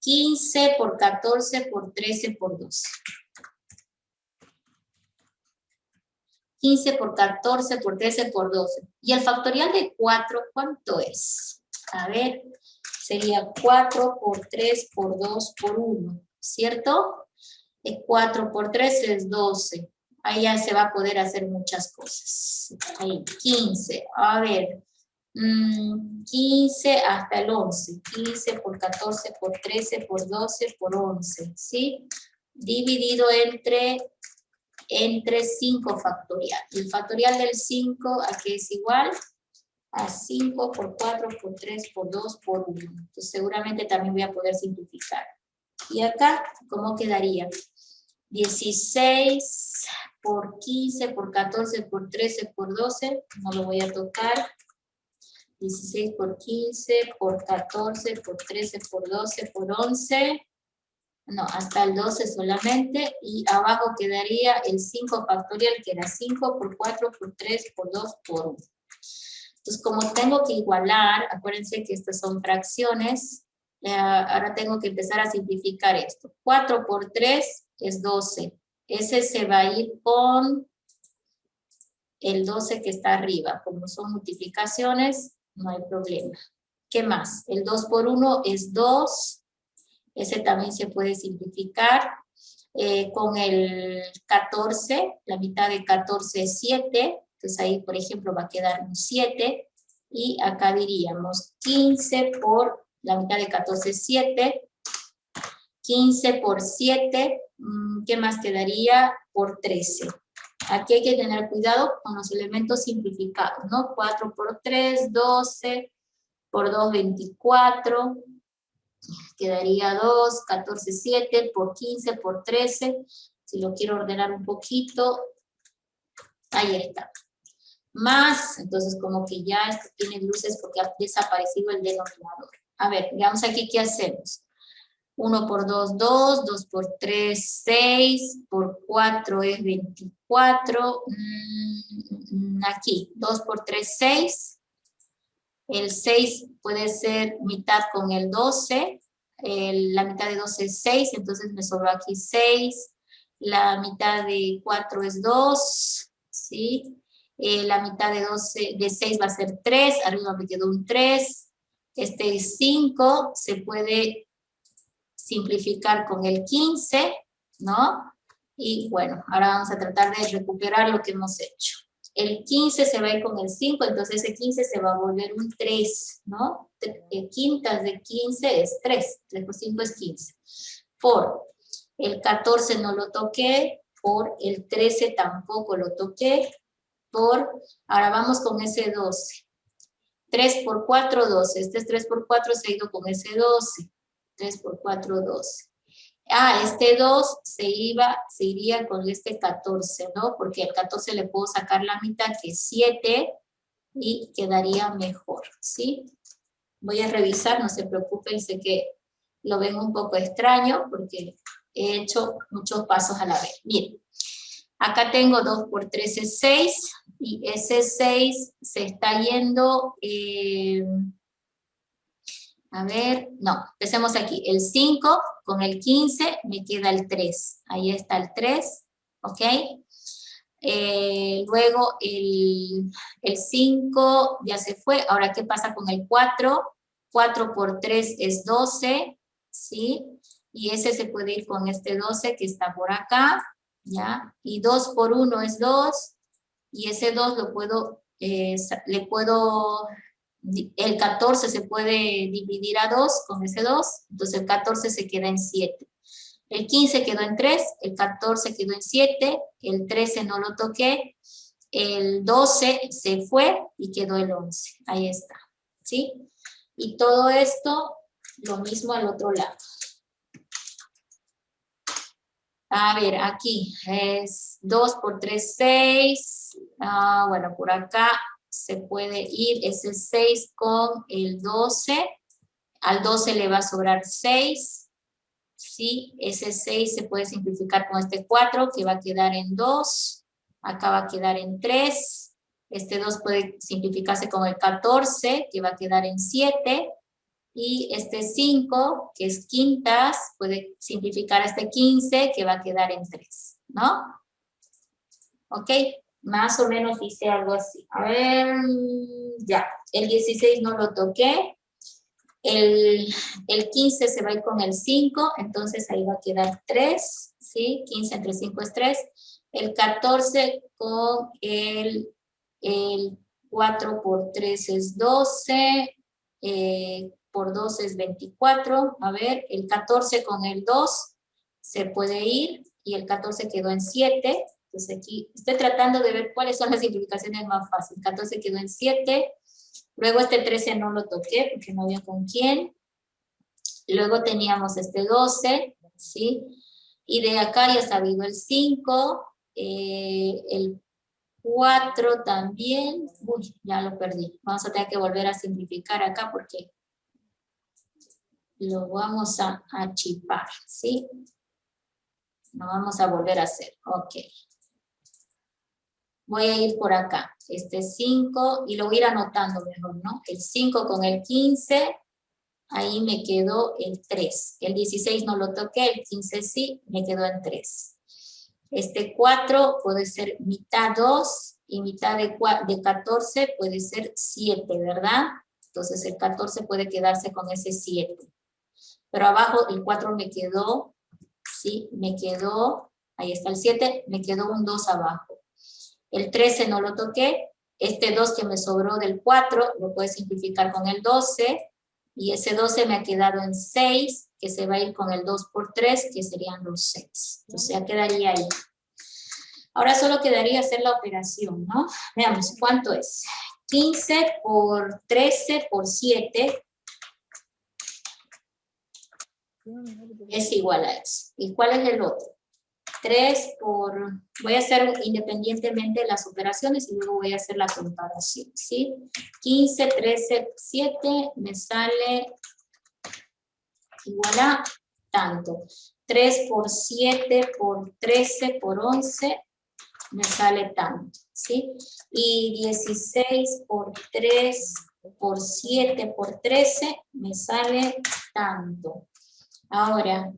15 por 14 por 13 por 12. 15 por 14 por 13 por 12. ¿Y el factorial de 4 cuánto es? A ver, sería 4 por 3 por 2 por 1, ¿cierto? 4 por 3 es 12. Ahí ya se va a poder hacer muchas cosas. Ahí, 15. A ver, 15 hasta el 11. 15 por 14 por 13 por 12 por 11, ¿sí? Dividido entre 5 factorial. Y el factorial del 5, ¿a qué es igual? A 5 por 4 por 3 por 2 por 1. Entonces seguramente también voy a poder simplificar. Y acá, ¿cómo quedaría? 16 por 15 por 14 por 13 por 12. No lo voy a tocar. 16 por 15 por 14 por 13 por 12 por 11. No, hasta el 12 solamente, y abajo quedaría el 5 factorial, que era 5 por 4 por 3 por 2 por 1. Entonces, como tengo que igualar, acuérdense que estas son fracciones, ahora tengo que empezar a simplificar esto. 4 por 3 es 12. Ese se va a ir con el 12 que está arriba. Como son multiplicaciones, no hay problema. ¿Qué más? El 2 por 1 es 2. Ese también se puede simplificar. Con el 14, la mitad de 14 es 7. Entonces ahí, por ejemplo, va a quedar un 7. Y acá diríamos 15 por la mitad de 14 es 7. 15 por 7, ¿qué más quedaría? Por 13. Aquí hay que tener cuidado con los elementos simplificados, ¿no? 4 por 3, 12. Por 2, 24. Quedaría 2, 14, 7, por 15, por 13. Si lo quiero ordenar un poquito, ahí está. Más, entonces como que ya esto tiene luces porque ha desaparecido el denominador. A ver, veamos aquí qué hacemos. 1 por 2, 2, 2 por 3, 6, por 4 es 24. Aquí, 2 por 3, 6. El 6 puede ser mitad con el 12. La mitad de 12 es 6, entonces me sobró aquí 6. La mitad de 4 es 2, ¿sí? La mitad de 12, de 6 va a ser 3, arriba me quedó un 3. Este 5 se puede simplificar con el 15, ¿no? Y bueno, ahora vamos a tratar de recuperar lo que hemos hecho. El 15 se va a ir con el 5, entonces ese 15 se va a volver un 3, ¿no? Quintas de 15 es 3, 3 por 5 es 15. Por el 14 no lo toqué, por el 13 tampoco lo toqué, ahora vamos con ese 12. 3 por 4, 12. Este es 3 por 4, se ha ido con ese 12. 3 por 4, 12. Este 2 se iría con este 14, ¿no? Porque al 14 le puedo sacar la mitad, que es 7, y quedaría mejor, ¿sí? Voy a revisar, no se preocupen, sé que lo ven un poco extraño, porque he hecho muchos pasos a la vez. Miren, acá tengo 2 por 3 es 6, y ese 6 se está yendo, a ver, no, empecemos aquí, el 5 con el 15 me queda el 3, ahí está el 3, ¿ok? Luego el 5 ya se fue, ahora ¿qué pasa con el 4? 4 por 3 es 12, ¿sí? Y ese se puede ir con este 12 que está por acá, ¿ya? Y 2 por 1 es 2, y ese 2 lo puedo, el 14 se puede dividir a 2 con ese 2, entonces el 14 se queda en 7. El 15 quedó en 3, el 14 quedó en 7, el 13 no lo toqué, el 12 se fue y quedó el 11. Ahí está, ¿sí? Y todo esto, lo mismo al otro lado. A ver, aquí es 2 por 3, 6. Bueno, por acá se puede ir ese 6 con el 12. Al 12 le va a sobrar 6. ¿Sí? Ese 6 se puede simplificar con este 4, que va a quedar en 2. Acá va a quedar en 3. Este 2 puede simplificarse con el 14, que va a quedar en 7. Y este 5, que es quintas, puede simplificar este 15, que va a quedar en 3, ¿no? ¿Ok? Más o menos hice algo así. A ver, ya. El 16 no lo toqué. El 15 se va a ir con el 5, entonces ahí va a quedar 3, ¿sí? 15 entre 5 es 3. El 14 con el 4 por 3 es 12, por 2 es 24. A ver, el 14 con el 2 se puede ir y el 14 quedó en 7. Entonces aquí estoy tratando de ver cuáles son las simplificaciones más fáciles. 14 quedó en 7. Luego este 13 no lo toqué porque no había con quién. Luego teníamos este 12, ¿sí? Y de acá ya está vivo el 5, el 4 también. Uy, ya lo perdí. Vamos a tener que volver a simplificar acá porque lo vamos a chipar, ¿sí? Lo vamos a volver a hacer. Ok. Voy a ir por acá. Este 5, y lo voy a ir anotando mejor, ¿no? El 5 con el 15, ahí me quedó el 3. El 16 no lo toqué, el 15 sí, me quedó en 3. Este 4 puede ser mitad 2 y mitad de 14 puede ser 7, ¿verdad? Entonces el 14 puede quedarse con ese 7. Pero abajo el 4 me quedó, sí, me quedó, ahí está el 7, me quedó un 2 abajo. El 13 no lo toqué, este 2 que me sobró del 4 lo puedo simplificar con el 12, y ese 12 me ha quedado en 6, que se va a ir con el 2 por 3, que serían los 6. Entonces ya quedaría ahí. Ahora solo quedaría hacer la operación, ¿no? Veamos, ¿cuánto es? 15 por 13 por 7 es igual a eso. ¿Y cuál es el otro? 3 por... Voy a hacer independientemente las operaciones y luego voy a hacer la comparación, ¿sí? 15, 13, 7 me sale igual a tanto. 3 por 7 por 13 por 11 me sale tanto, ¿sí? Y 16 por 3 por 7 por 13 me sale tanto. Ahora,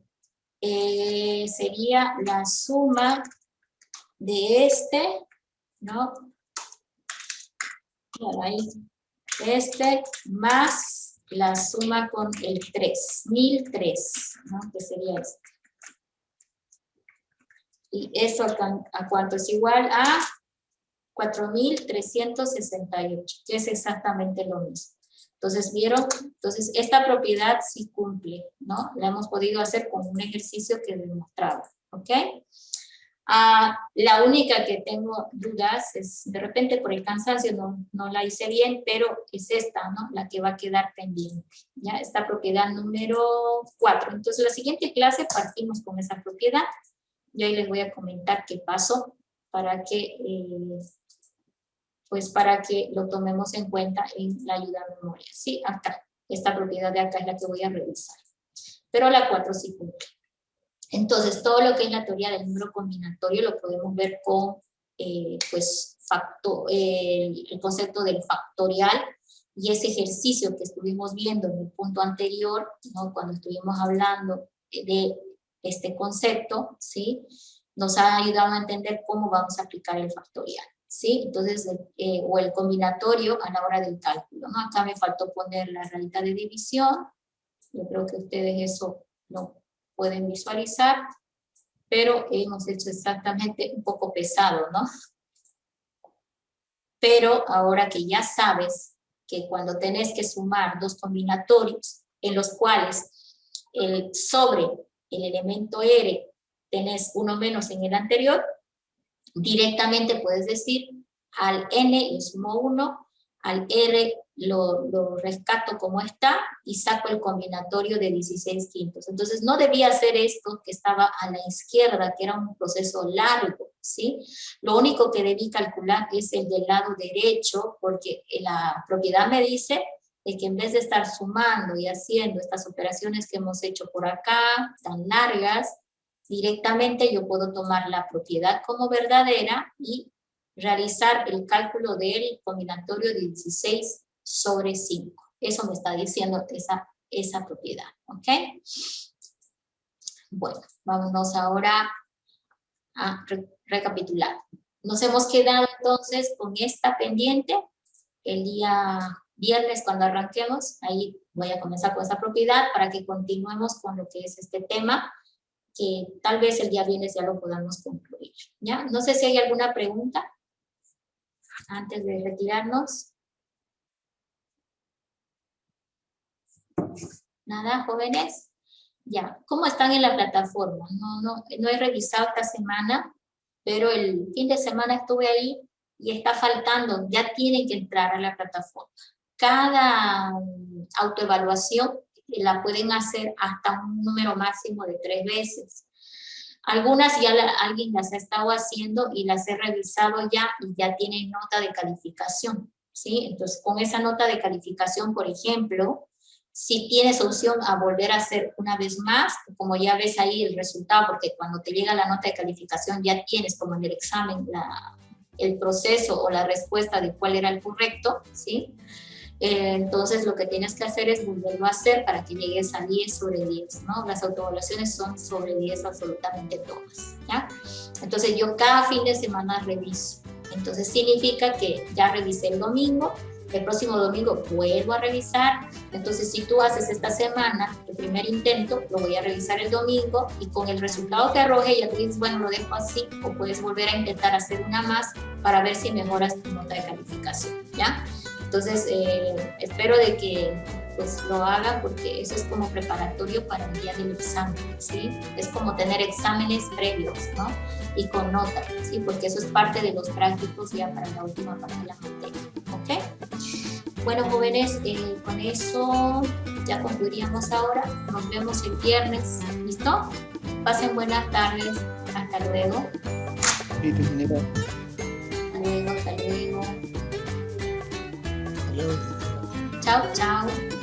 sería la suma de este, ¿no? Claro, ahí. Más la suma con el 3. 1003, ¿no? Que sería este. Y eso a cuánto es igual a 4.368, que es exactamente lo mismo. Entonces, ¿vieron? Entonces, esta propiedad sí cumple, ¿no? La hemos podido hacer con un ejercicio que demostraba, ¿ok? La única que tengo dudas es, de repente por el cansancio no la hice bien, pero es esta, ¿no? La que va a quedar pendiente, ¿ya? Esta propiedad número 4. Entonces, la siguiente clase partimos con esa propiedad. Yo ahí les voy a comentar qué pasó para que, para que lo tomemos en cuenta en la ayuda a memoria. Sí, acá. Esta propiedad de acá es la que voy a revisar. Pero la 4 sí cumple. Entonces, todo lo que es la teoría del número combinatorio lo podemos ver con el concepto del factorial y ese ejercicio que estuvimos viendo en el punto anterior, ¿no? Cuando estuvimos hablando de este concepto, ¿sí? Nos ha ayudado a entender cómo vamos a aplicar el factorial, ¿sí? Entonces, o el combinatorio a la hora del cálculo, ¿no? Acá me faltó poner la radical de división. Yo creo que ustedes eso lo pueden visualizar, pero hemos hecho exactamente un poco pesado, ¿no? Pero ahora que ya sabes que cuando tenés que sumar dos combinatorios en los cuales sobre el elemento R tenés uno menos en el anterior, directamente puedes decir al N le sumo 1, al R lo rescato como está y saco el combinatorio de 16 quintos. Entonces no debía hacer esto que estaba a la izquierda, que era un proceso largo, ¿sí? Lo único que debí calcular es el del lado derecho, porque la propiedad me dice de que en vez de estar sumando y haciendo estas operaciones que hemos hecho por acá, tan largas, directamente yo puedo tomar la propiedad como verdadera y realizar el cálculo del combinatorio de 16 sobre 5. Eso me está diciendo esa propiedad, ¿ok? Bueno, vámonos ahora a recapitular. Nos hemos quedado entonces con esta pendiente. El día viernes cuando arranquemos, ahí voy a comenzar con esa propiedad para que continuemos con lo que es este tema, que tal vez el día viernes ya lo podamos concluir, ¿ya? No sé si hay alguna pregunta antes de retirarnos. ¿Nada, jóvenes? Ya, ¿cómo están en la plataforma? No he revisado esta semana, pero el fin de semana estuve ahí y está faltando, ya tienen que entrar a la plataforma. Cada autoevaluación la pueden hacer hasta un número máximo de 3 veces. Algunas ya alguien las ha estado haciendo y las he revisado ya y ya tienen nota de calificación, ¿sí? Entonces, con esa nota de calificación, por ejemplo, si tienes opción a volver a hacer una vez más, como ya ves ahí el resultado, porque cuando te llega la nota de calificación ya tienes como en el examen el proceso o la respuesta de cuál era el correcto, ¿sí? Entonces lo que tienes que hacer es volverlo a hacer para que llegues a 10 sobre 10, ¿no? Las autoevaluaciones son sobre 10 absolutamente todas, ¿ya? Entonces yo cada fin de semana reviso. Entonces significa que ya revisé el domingo, el próximo domingo vuelvo a revisar. Entonces si tú haces esta semana el primer intento, lo voy a revisar el domingo y con el resultado que arroje ya tú dices, bueno, lo dejo así, o puedes volver a intentar hacer una más para ver si mejoras tu nota de calificación, ¿ya? Entonces, espero de que pues lo hagan porque eso es como preparatorio para el día del examen, ¿sí? Es como tener exámenes previos, ¿no? Y con notas, ¿sí? Porque eso es parte de los prácticos ya para la última parte de la materia, ¿ok? Bueno, jóvenes, con eso ya concluiríamos ahora. Nos vemos el viernes, ¿listo? Pasen buenas tardes. Hasta luego. Hasta luego. Chao, chao.